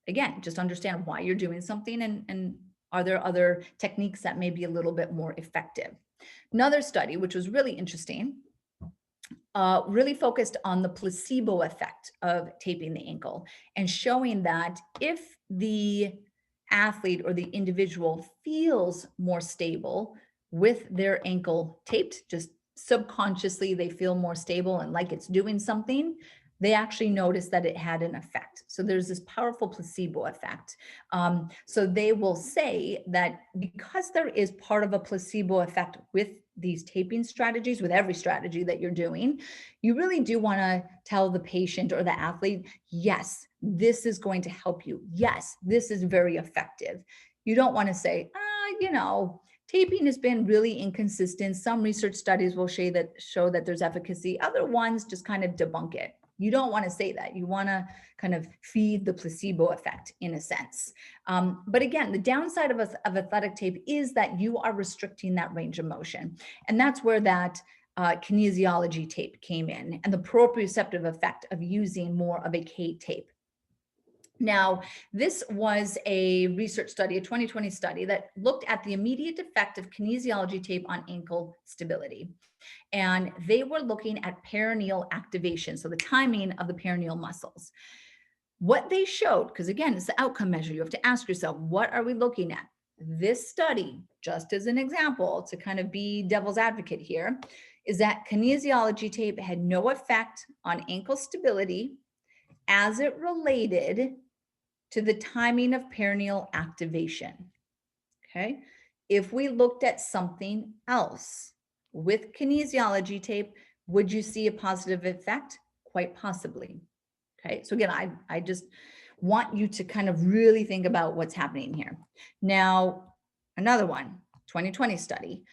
again, just understand why you're doing something, and are there other techniques that may be a little bit more effective. Another study, which was really interesting, really focused on the placebo effect of taping the ankle and showing that if the athlete or the individual feels more stable with their ankle taped, just subconsciously they feel more stable and like it's doing something, they actually notice that it had an effect. So there's this powerful placebo effect. So they will say that because there is part of a placebo effect with these taping strategies, with every strategy that you're doing, you really do want to tell the patient or the athlete, yes, this is going to help you. Yes, this is very effective. You don't want to say, taping has been really inconsistent. Some research studies will show that there's efficacy. Other ones just kind of debunk it. You don't want to say that. You want to kind of feed the placebo effect in a sense. But again, the downside of athletic tape is that you are restricting that range of motion. And that's where that kinesiology tape came in, and the proprioceptive effect of using more of a K tape. Now, this was a research study, a 2020 study that looked at the immediate effect of kinesiology tape on ankle stability. And they were looking at perineal activation, so the timing of the perineal muscles. What they showed, because again, it's the outcome measure, you have to ask yourself, what are we looking at? This study, just as an example, to kind of be devil's advocate here, is that kinesiology tape had no effect on ankle stability as it related to the timing of perineal activation. Okay. If we looked at something else with kinesiology tape, would you see a positive effect? Quite possibly. Okay. So again, I just want you to kind of really think about what's happening here. Now, another one, 2020 study.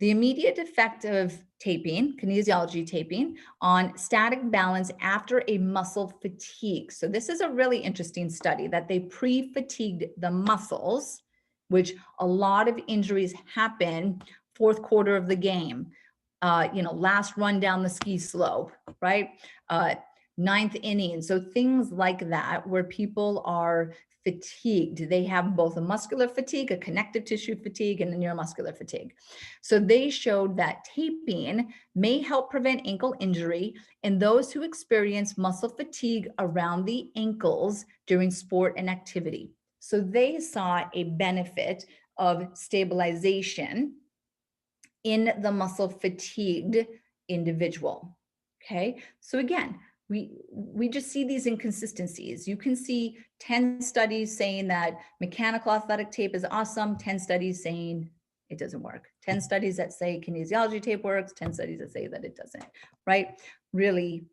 The immediate effect of taping, kinesiology taping, on static balance after a muscle fatigue. So this is a really interesting study that they pre-fatigued the muscles, which a lot of injuries happen fourth quarter of the game, last run down the ski slope, right? Ninth inning. So things like that, where people are fatigued. They have both a muscular fatigue, a connective tissue fatigue, and a neuromuscular fatigue. So they showed that taping may help prevent ankle injury in those who experience muscle fatigue around the ankles during sport and activity. So they saw a benefit of stabilization in the muscle fatigued individual. Okay. So again, we just see these inconsistencies. You can see 10 studies saying that mechanical athletic tape is awesome, 10 studies saying it doesn't work, 10 studies that say kinesiology tape works, 10 studies that say that it doesn't, right? Really,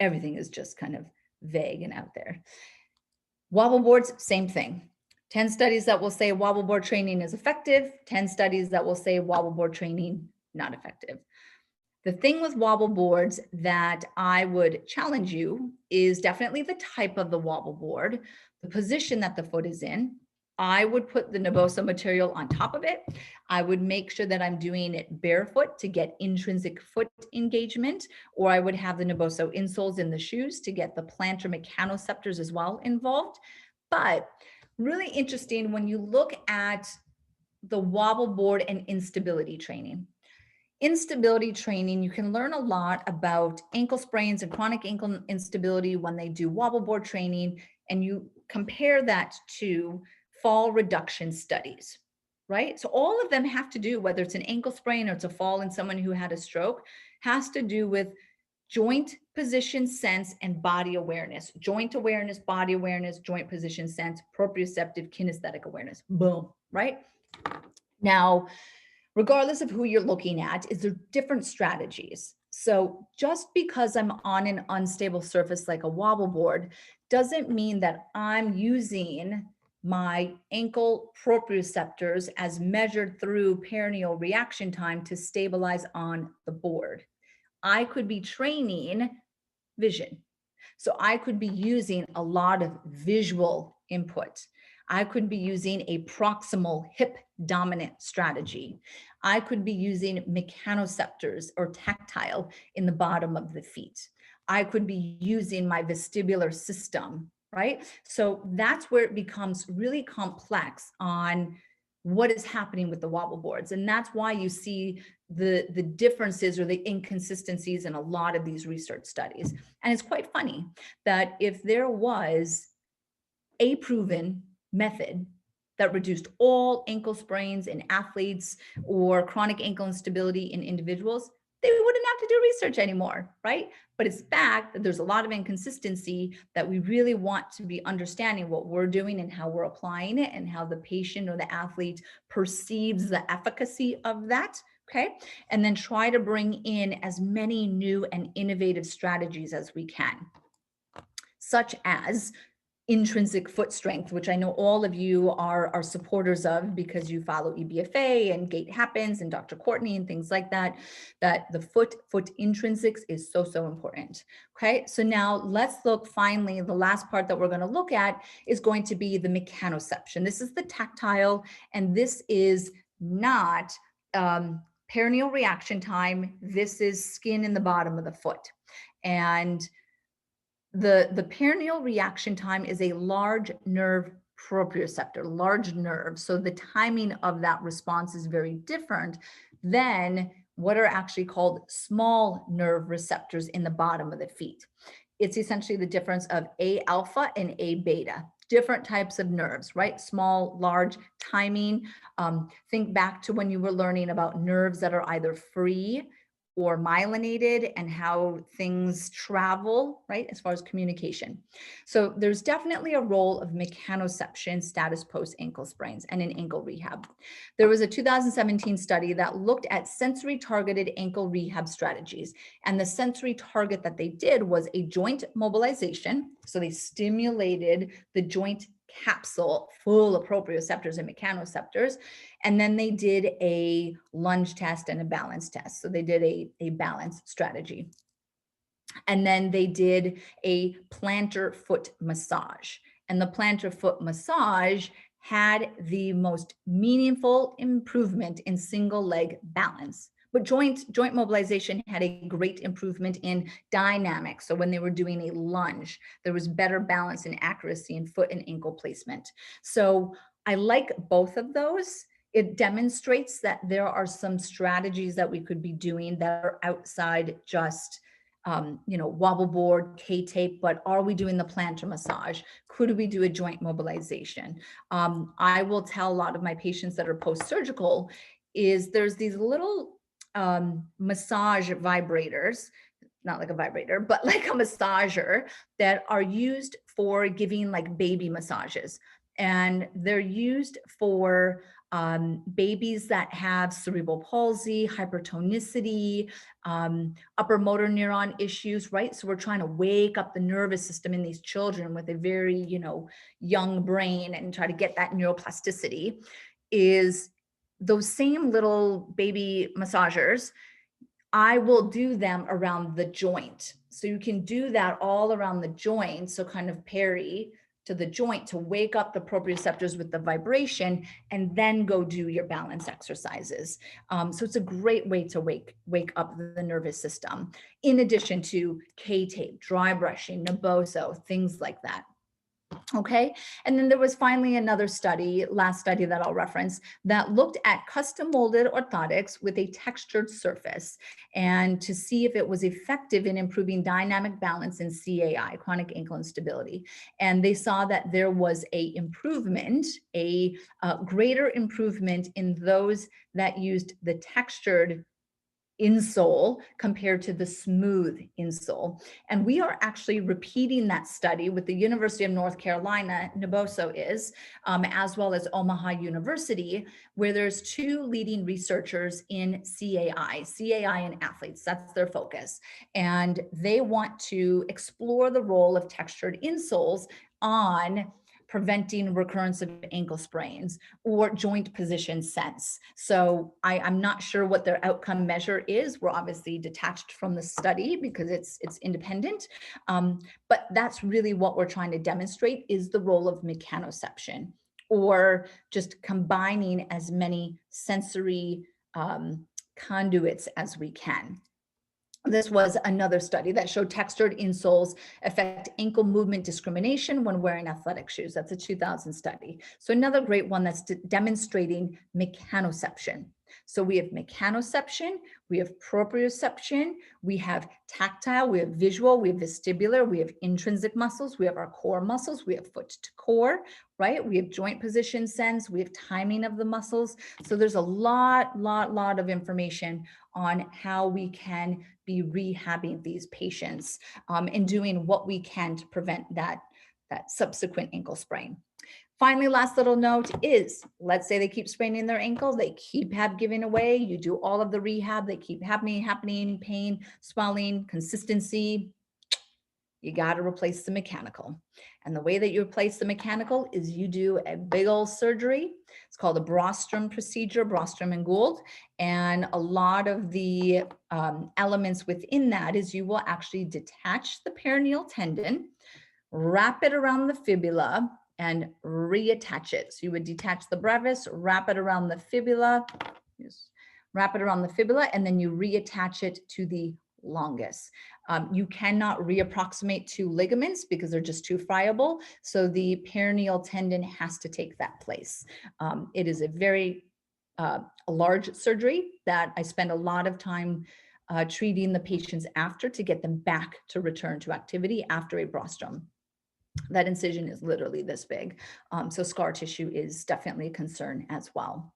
everything is just kind of vague and out there. Wobble boards, same thing. 10 studies that will say wobble board training is effective, 10 studies that will say wobble board training not effective. The thing with wobble boards that I would challenge you is definitely the type of the wobble board, the position that the foot is in. I would put the Naboso material on top of it. I would make sure that I'm doing it barefoot to get intrinsic foot engagement, or I would have the Naboso insoles in the shoes to get the plantar mechanoceptors as well involved. But really interesting when you look at the wobble board and instability training. instability training, you can learn a lot about ankle sprains and chronic ankle instability when they do wobble board training, and you compare that to fall reduction studies, right? So all of them have to do, whether it's an ankle sprain or it's a fall in someone who had a stroke, has to do with joint position sense and body awareness. Joint awareness, body awareness, joint position sense, proprioceptive, kinesthetic awareness. Boom, right? Now, regardless of who you're looking at, is there different strategies. So just because I'm on an unstable surface like a wobble board doesn't mean that I'm using my ankle proprioceptors as measured through perineal reaction time to stabilize on the board. I could be training vision. So I could be using a lot of visual input. I could be using a proximal hip dominant strategy. I could be using mechanoceptors or tactile in the bottom of the feet. I could be using my vestibular system, right? So that's where it becomes really complex on what is happening with the wobble boards. And that's why you see the differences or the inconsistencies in a lot of these research studies. And it's quite funny that if there was a proven method that reduced all ankle sprains in athletes or chronic ankle instability in individuals, they wouldn't have to do research anymore, right? But it's fact that there's a lot of inconsistency that we really want to be understanding what we're doing and how we're applying it and how the patient or the athlete perceives the efficacy of that, okay? And then try to bring in as many new and innovative strategies as we can, such as intrinsic foot strength, which I know all of you are supporters of because you follow EBFA and Gait Happens and Dr. Courtney and things like that, that the foot intrinsics is so, so important. Okay, so now let's look finally, the last part that we're going to look at is going to be the mechanoception. This is the tactile, and this is not perineal reaction time. This is skin in the bottom of the foot. And the perineal reaction time is a large nerve proprioceptor, large nerve. So the timing of that response is very different than what are actually called small nerve receptors in the bottom of the feet. It's essentially the difference of A alpha and A beta, different types of nerves, right? Small, large, timing. Think back to when you were learning about nerves that are either free or myelinated and how things travel, right, as far as communication. So there's definitely a role of mechanoception status post ankle sprains and in ankle rehab. There was a 2017 study that looked at sensory targeted ankle rehab strategies. And the sensory target that they did was a joint mobilization. So they stimulated the joint capsule full of proprioceptors and mechanoceptors. And then they did a lunge test and a balance test. So they did a balance strategy. And then they did a plantar foot massage. And the plantar foot massage had the most meaningful improvement in single leg balance. But joint mobilization had a great improvement in dynamics. So when they were doing a lunge, there was better balance and accuracy in foot and ankle placement. So I like both of those. It demonstrates that there are some strategies that we could be doing that are outside just wobble board, K-tape, but are we doing the plantar massage? Could we do a joint mobilization? I will tell a lot of my patients that are post-surgical is there's these little massage vibrators, not like a vibrator, but like a massager that are used for giving like baby massages. And they're used for babies that have cerebral palsy, hypertonicity, upper motor neuron issues, right? So we're trying to wake up the nervous system in these children with a very, young brain and try to get that neuroplasticity. Is those same little baby massagers, I will do them around the joint. So you can do that all around the joint. So kind of peri to the joint to wake up the proprioceptors with the vibration and then go do your balance exercises. So it's a great way to wake up the nervous system, in addition to K-tape, dry brushing, Naboso, things like that. Okay. And then there was finally another study, last study that I'll reference, that looked at custom molded orthotics with a textured surface and to see if it was effective in improving dynamic balance in CAI, chronic ankle instability. And they saw that there was a improvement, a greater improvement in those that used the textured insole compared to the smooth insole. And we are actually repeating that study with the University of North Carolina, NBOSO is, as well as Omaha University, where there's two leading researchers in CAI in athletes, that's their focus. And they want to explore the role of textured insoles on preventing recurrence of ankle sprains or joint position sense. So I'm not sure what their outcome measure is. We're obviously detached from the study because it's independent, but that's really what we're trying to demonstrate is the role of mechanoception, or just combining as many sensory conduits as we can. This was another study that showed textured insoles affect ankle movement discrimination when wearing athletic shoes. That's a 2000 study. So another great one that's demonstrating mechanoception. So we have mechanoception, we have proprioception, we have tactile, we have visual, we have vestibular, we have intrinsic muscles, we have our core muscles, we have foot to core, right? We have joint position sense, we have timing of the muscles. So there's a lot of information on how we can be rehabbing these patients and doing what we can to prevent that subsequent ankle sprain. Finally, last little note is, let's say they keep spraining their ankle, they keep giving away, you do all of the rehab, they keep happening, pain, swelling, consistency, you got to replace the mechanical. And the way that you replace the mechanical is you do a big old surgery. It's called a Brosterm procedure, Brosterm and Gould. And a lot of the elements within that is you will actually detach the perineal tendon, wrap it around the fibula, and reattach it. So you would detach the brevis, wrap it around the fibula, and then you reattach it to the longus. You cannot reapproximate two ligaments because they're just too friable. So the perineal tendon has to take that place. It is a very large surgery that I spend a lot of time treating the patients after to get them back to return to activity after a Brosterm. That incision is literally this big. So scar tissue is definitely a concern as well.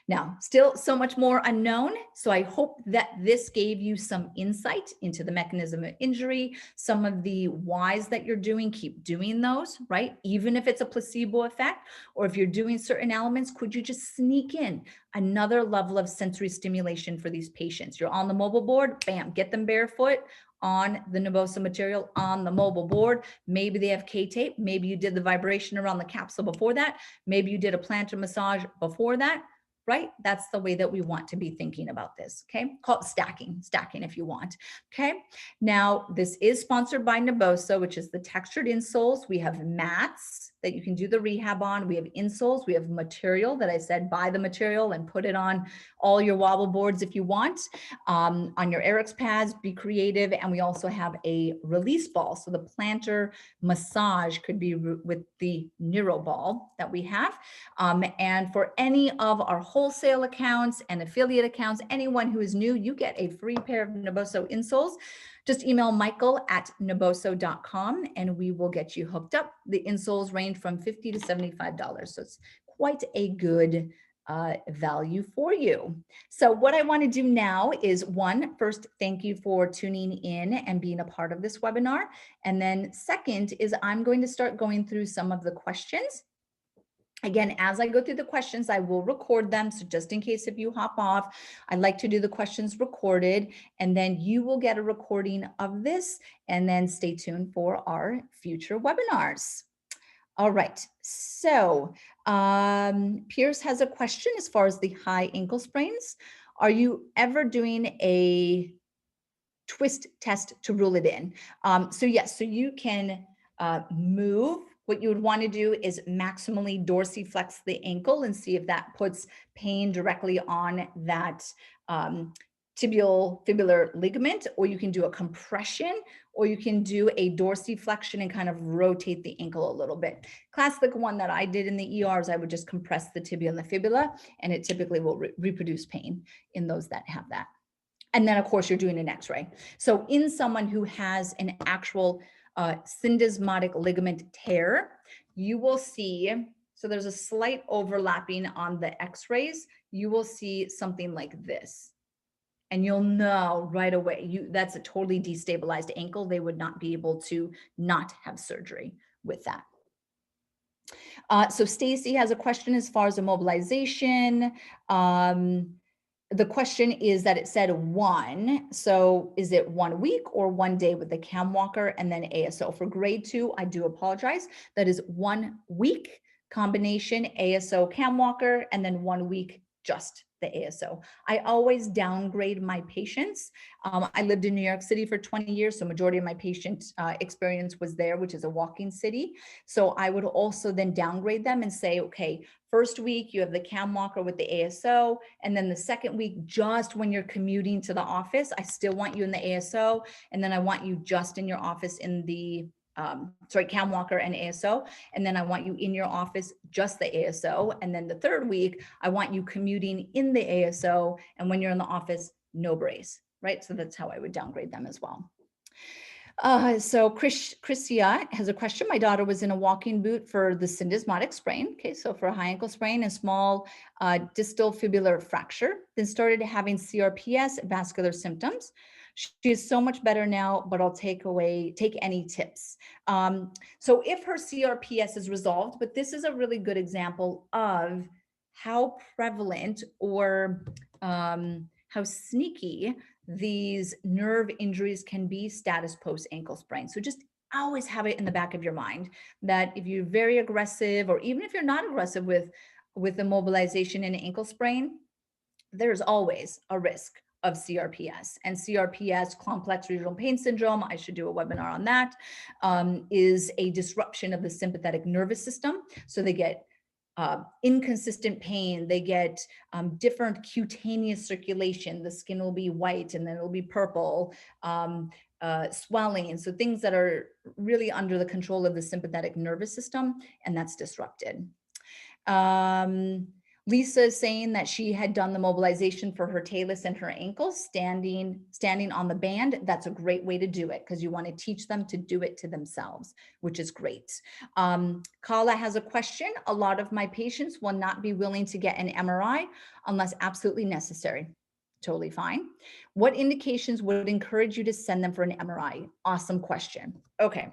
Now, still so much more unknown. So I hope that this gave you some insight into the mechanism of injury, some of the whys that you're doing, keep doing those, right? Even if it's a placebo effect, or if you're doing certain elements, could you just sneak in another level of sensory stimulation for these patients? You're on the mobile board, bam, get them barefoot on the NBOSO material on the mobile board. Maybe they have K-tape. Maybe you did the vibration around the capsule before that. Maybe you did a plantar massage before that. Right? That's the way that we want to be thinking about this. Okay. Call it stacking if you want. Okay. Now, this is sponsored by NBOSO, which is the textured insoles. We have mats that you can do the rehab on. We have insoles. We have material that I said, buy the material and put it on all your wobble boards if you want. On your Eric's pads, be creative. And we also have a release ball. So the plantar massage could be with the neuro ball that we have. And for any of our wholesale accounts and affiliate accounts, anyone who is new, you get a free pair of NBOSO insoles. Just email michael@nboso.com and we will get you hooked up. The insoles range from $50 to $75. So it's quite a good value for you. So what I want to do now is first, thank you for tuning in and being a part of this webinar. And then second is I'm going to start going through some of the questions. Again, as I go through the questions, I will record them. So just in case if you hop off, I like to do the questions recorded, and then you will get a recording of this, and then stay tuned for our future webinars. All right, so Pierce has a question as far as the high ankle sprains. Are you ever doing a twist test to rule it in? So yes, so you can move. What you would want to do is maximally dorsiflex the ankle and see if that puts pain directly on that tibial fibular ligament, or you can do a compression, or you can do a dorsiflexion and kind of rotate the ankle a little bit. Classic one that I did in the ER is I would just compress the tibia and the fibula, and it typically will reproduce pain in those that have that. And then, of course, you're doing an x-ray. So in someone who has an actual syndesmotic ligament tear, you will see, so there's a slight overlapping on the x-rays. You will see something like this. And you'll know right away, that's a totally destabilized ankle. They would not be able to not have surgery with that. So Stacy has a question as far as immobilization. The question is that it said 1. So is it 1 week or 1 day with the cam walker and then ASO? For grade 2, I do apologize. That is 1 week combination ASO cam walker and then 1 week just the ASO. I always downgrade my patients. I lived in New York City for 20 years, so majority of my patient experience was there, which is a walking city. So I would also then downgrade them and say, okay, first week you have the cam walker with the ASO, and then the second week, just when you're commuting to the office, I still want you in the ASO, and then I want you just in your office in the cam walker and ASO. And then I want you in your office, just the ASO. And then the third week, I want you commuting in the ASO. And when you're in the office, no brace, right? So that's how I would downgrade them as well. So Christia has a question. My daughter was in a walking boot for the syndesmotic sprain. Okay, so for a high ankle sprain and small distal fibular fracture, then started having CRPS vascular symptoms. She is so much better now, but I'll take any tips. So if her CRPS is resolved, but this is a really good example of how prevalent or how sneaky these nerve injuries can be status post ankle sprain. So just always have it in the back of your mind that if you're very aggressive, or even if you're not aggressive with immobilization in an ankle sprain, there's always a risk of CRPS. And CRPS, complex regional pain syndrome, I should do a webinar on that, is a disruption of the sympathetic nervous system. So they get inconsistent pain, they get different cutaneous circulation, the skin will be white and then it'll be purple, swelling, so things that are really under the control of the sympathetic nervous system, and that's disrupted. Lisa is saying that she had done the mobilization for her talus and her ankles, standing on the band. That's a great way to do it because you want to teach them to do it to themselves, which is great. Kala has a question. A lot of my patients will not be willing to get an MRI unless absolutely necessary. Totally fine. What indications would encourage you to send them for an MRI? Awesome question. Okay.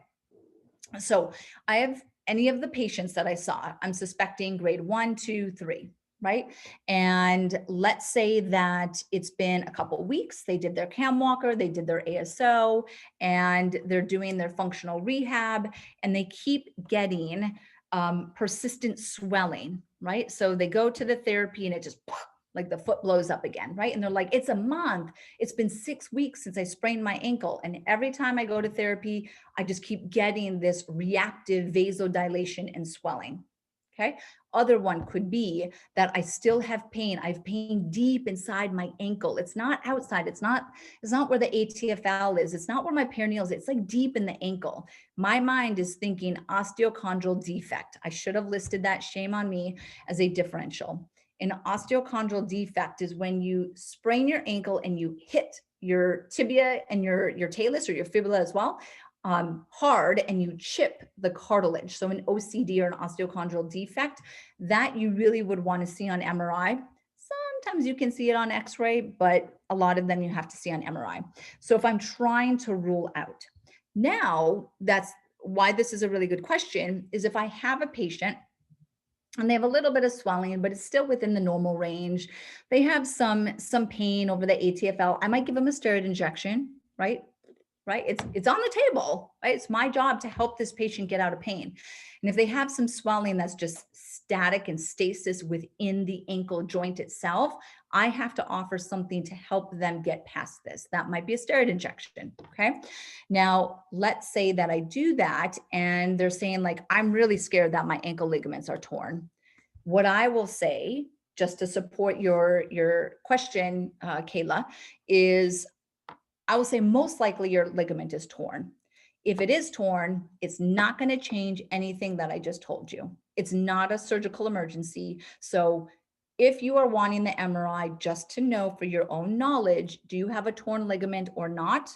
So I have any of the patients that I saw, I'm suspecting grade 1, 2, 3, right? And let's say that it's been a couple of weeks, they did their cam walker, they did their ASO, and they're doing their functional rehab, and they keep getting persistent swelling, right? So they go to the therapy and it just like the foot blows up again, right? And they're like, it's a month. It's been 6 weeks since I sprained my ankle. And every time I go to therapy, I just keep getting this reactive vasodilation and swelling. Okay. Other one could be that I still have pain. I have pain deep inside my ankle. It's not outside. It's not where the Atfl is. It's not where my perineal is. It's like deep in the ankle. My mind is thinking osteochondral defect. I should have listed that, shame on me, as a differential. An osteochondral defect is when you sprain your ankle and you hit your tibia and your talus or your fibula as well hard, and you chip the cartilage. So an OCD or an osteochondral defect, that you really would want to see on MRI. Sometimes you can see it on X-ray, but a lot of them you have to see on MRI. So if I'm trying to rule out, now that's why this is a really good question, is if I have a patient and they have a little bit of swelling, but it's still within the normal range. They have some pain over the ATFL. I might give them a steroid injection, right? It's on the table, right? It's my job to help this patient get out of pain. And if they have some swelling that's just static and stasis within the ankle joint itself, I have to offer something to help them get past this. That might be a steroid injection, okay? Now, let's say that I do that and they're saying like, I'm really scared that my ankle ligaments are torn. What I will say just to support your question, Kayla, is I will say most likely your ligament is torn. If it is torn, it's not going to change anything that I just told you. It's not a surgical emergency. So if you are wanting the MRI just to know for your own knowledge, do you have a torn ligament or not?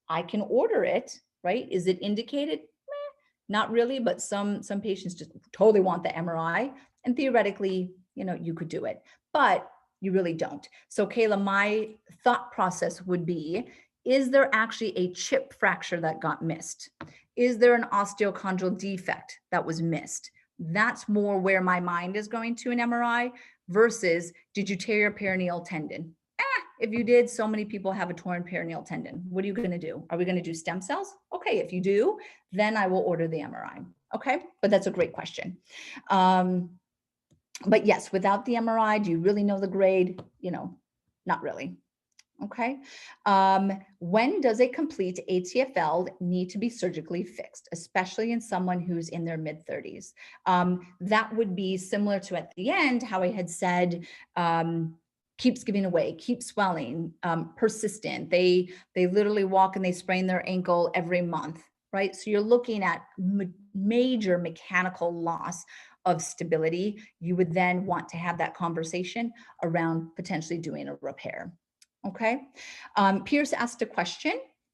I can order it, right? Is it indicated? Not really, but some patients just totally want the MRI, and theoretically, you could do it, but you really don't. So Kayla, my thought process would be, is there actually a chip fracture that got missed? Is there an osteochondral defect that was missed? That's more where my mind is going to an MRI versus, did you tear your perineal tendon? If you did, so many people have a torn perineal tendon. What are you going to do? Are we going to do stem cells? Okay, if you do, then I will order the MRI. Okay, but that's a great question. But yes, without the MRI, do you really know the grade? Not really. Okay. When does a complete ATFL need to be surgically fixed, especially in someone who's in their mid-30s? That would be similar to at the end, how I had said, keeps giving away, keeps swelling, persistent. They literally walk and they sprain their ankle every month, right? So you're looking at major mechanical loss of stability. You would then want to have that conversation around potentially doing a repair. Okay. Pierce asked a question,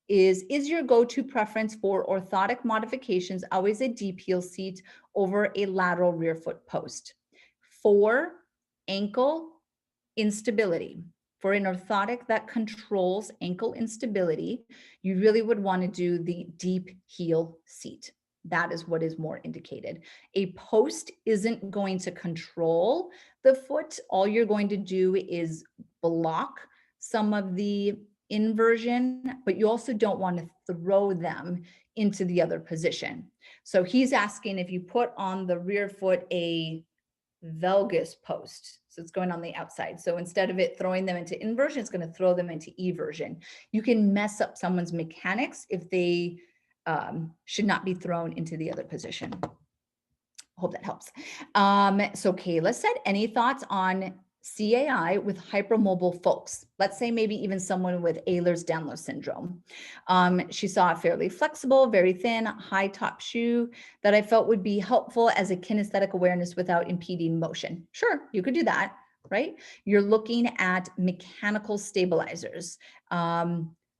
is your go-to preference for orthotic modifications always a deep heel seat over a lateral rear foot post? For ankle instability, for an orthotic that controls ankle instability, you really would want to do the deep heel seat. That is what is more indicated. A post isn't going to control the foot. All you're going to do is block some of the inversion, but you also don't want to throw them into the other position. So he's asking if you put on the rear foot a valgus post. So it's going on the outside. So instead of it throwing them into inversion, it's going to throw them into eversion. You can mess up someone's mechanics if they should not be thrown into the other position. Hope that helps. So Kayla said, any thoughts on CAI with hypermobile folks? Let's say maybe even someone with Ehlers-Danlos syndrome. She saw a fairly flexible, very thin, high top shoe that I felt would be helpful as a kinesthetic awareness without impeding motion. Sure, you could do that, right? You're looking at mechanical stabilizers.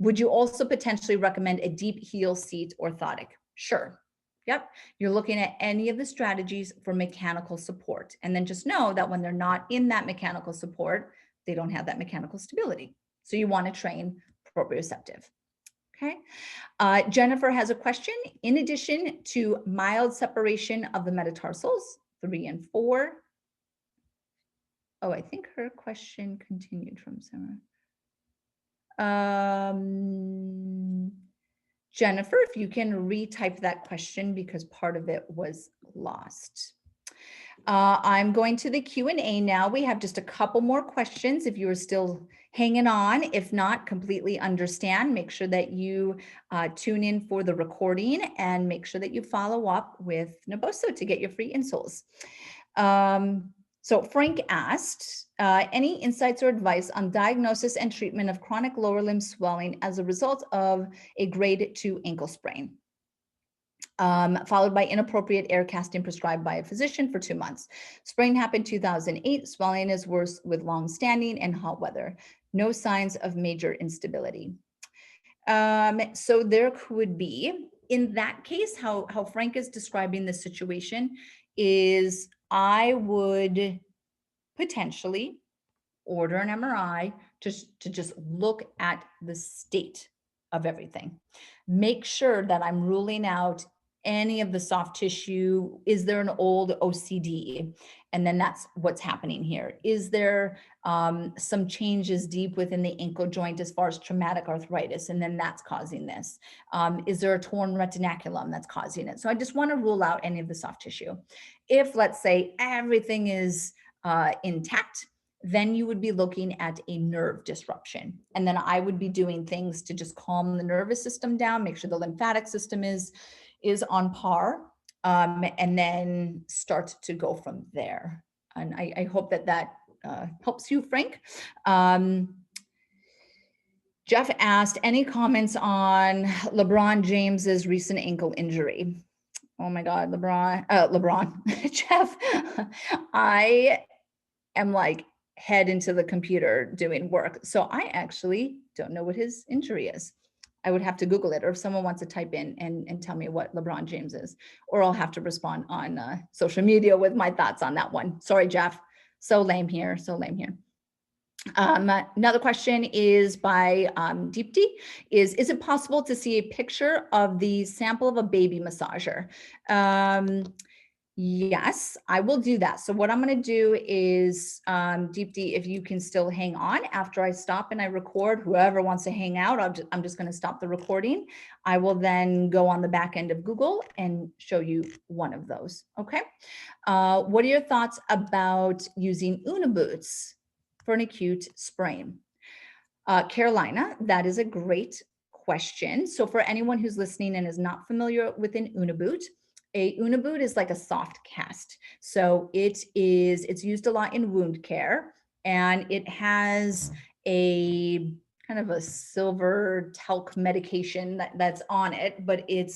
Would you also potentially recommend a deep heel seat orthotic? Sure. Yep. You're looking at any of the strategies for mechanical support. And then just know that when they're not in that mechanical support, they don't have that mechanical stability. So you want to train proprioceptive. Okay. Jennifer has a question. In addition to mild separation of the metatarsals, 3 and 4. Oh, I think her question continued from Sarah. Jennifer, if you can retype that question because part of it was lost. I'm going to the Q&A now. We have just a couple more questions if you are still hanging on. If not, completely understand. Make sure that you tune in for the recording and make sure that you follow up with Naboso to get your free insoles. So Frank asked, any insights or advice on diagnosis and treatment of chronic lower limb swelling as a result of a grade 2 ankle sprain, followed by inappropriate air casting prescribed by a physician for 2 months. Sprain happened 2008. Swelling is worse with long standing and hot weather. No signs of major instability. So there could be, in that case, how Frank is describing the situation is I would potentially order an MRI to just look at the state of everything. Make sure that I'm ruling out any of the soft tissue. Is there an old OCD? And then that's what's happening here. Is there some changes deep within the ankle joint as far as traumatic arthritis? And then that's causing this. Is there a torn retinaculum that's causing it? So I just want to rule out any of the soft tissue. If, let's say, everything is intact, then you would be looking at a nerve disruption. And then I would be doing things to just calm the nervous system down, make sure the lymphatic system is on par, and then start to go from there. And I hope that helps you, Frank. Jeff asked, any comments on LeBron James's recent ankle injury? Oh my God, LeBron, Jeff, I am like head into the computer doing work. So I actually don't know what his injury is. I would have to Google it, or if someone wants to type in and tell me what LeBron James is, or I'll have to respond on social media with my thoughts on that one. Sorry, Jeff. So lame here, so lame here. Another question is by Deepti, is it possible to see a picture of the sample of a baby massager? Yes, I will do that. So what I'm going to do is, Deepti, if you can still hang on after I stop and I record, whoever wants to hang out, I'm just going to stop the recording. I will then go on the back end of Google and show you one of those. Okay. What are your thoughts about using Una boots for an acute sprain? Carolina, that is a great question. So for anyone who's listening and is not familiar with an Una boot, a Una boot is like a soft cast. So it's used a lot in wound care, and it has a kind of a silver talc medication that's on it, but it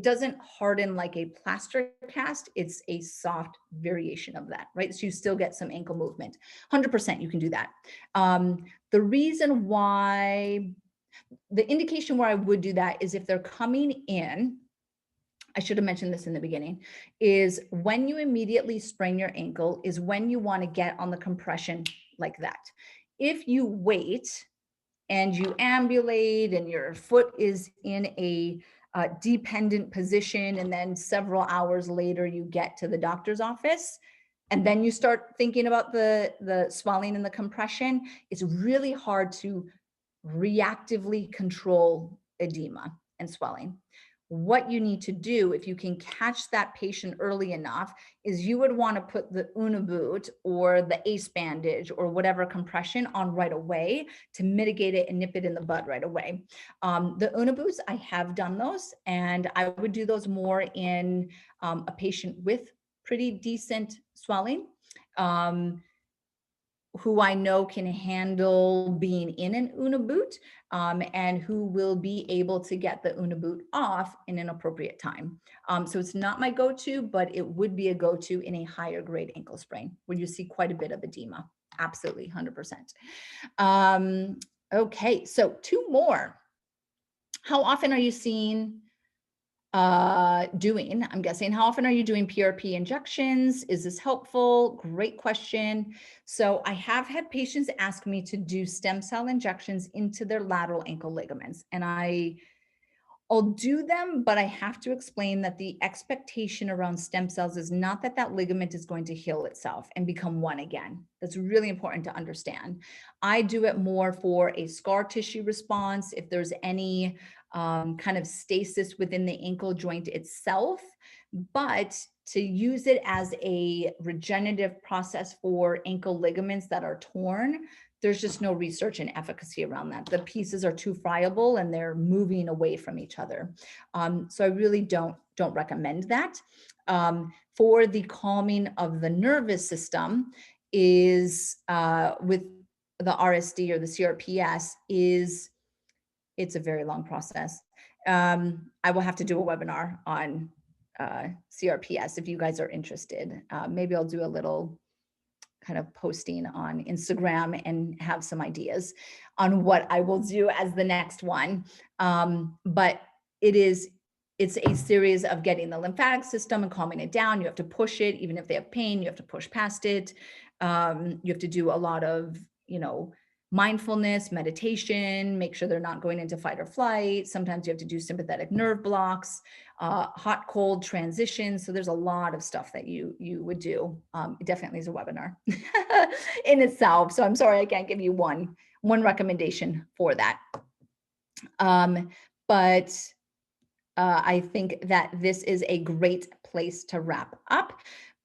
doesn't harden like a plaster cast. It's a soft variation of that, right? So you still get some ankle movement. 100% you can do that. The reason why, the indication where I would do that is if they're coming in, I should have mentioned this in the beginning, is when you immediately sprain your ankle is when you want to get on the compression like that. If you wait and you ambulate and your foot is in a dependent position, and then several hours later you get to the doctor's office, and then you start thinking about the swelling and the compression, it's really hard to reactively control edema and swelling. What you need to do, if you can catch that patient early enough, is you would want to put the Una boot or the ACE bandage or whatever compression on right away to mitigate it and nip it in the bud right away. The Una boots, I have done those, and I would do those more in a patient with pretty decent swelling, who I know can handle being in an Una boot, and who will be able to get the Una boot off in an appropriate time. So it's not my go-to, but it would be a go-to in a higher grade ankle sprain where you see quite a bit of edema. Absolutely, 100%. Okay, so two more. How often are you seeing I'm guessing, how often are you doing PRP injections? Is this helpful? Great question. So I have had patients ask me to do stem cell injections into their lateral ankle ligaments, and I'll do them, but I have to explain that the expectation around stem cells is not that that ligament is going to heal itself and become one again. That's really important to understand. I do it more for a scar tissue response, if there's any kind of stasis within the ankle joint itself, but to use it as a regenerative process for ankle ligaments that are torn, there's just no research and efficacy around that. The pieces are too friable and they're moving away from each other. So I really don't recommend that. For the calming of the nervous system is with the RSD or the CRPS it's a very long process. I will have to do a webinar on CRPS if you guys are interested. Maybe I'll do a little kind of posting on Instagram and have some ideas on what I will do as the next one. But it's a series of getting the lymphatic system and calming it down. You have to push it, even if they have pain, you have to push past it. You have to do a lot of, mindfulness, meditation, make sure they're not going into fight or flight. Sometimes you have to do sympathetic nerve blocks, hot, cold transitions. So there's a lot of stuff that you would do. It definitely is a webinar in itself. So I'm sorry, I can't give you one recommendation for that. But I think that this is a great place to wrap up.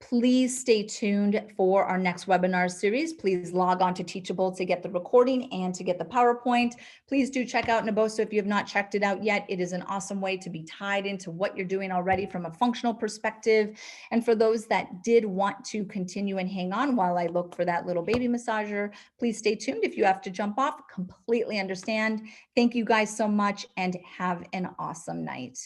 Please stay tuned for our next webinar series. Please log on to Teachable to get the recording and to get the PowerPoint. Please do check out Naboso if you have not checked it out yet. It is an awesome way to be tied into what you're doing already from a functional perspective. And for those that did want to continue and hang on while I look for that little baby massager, please stay tuned. If you have to jump off, completely understand. Thank you guys so much and have an awesome night.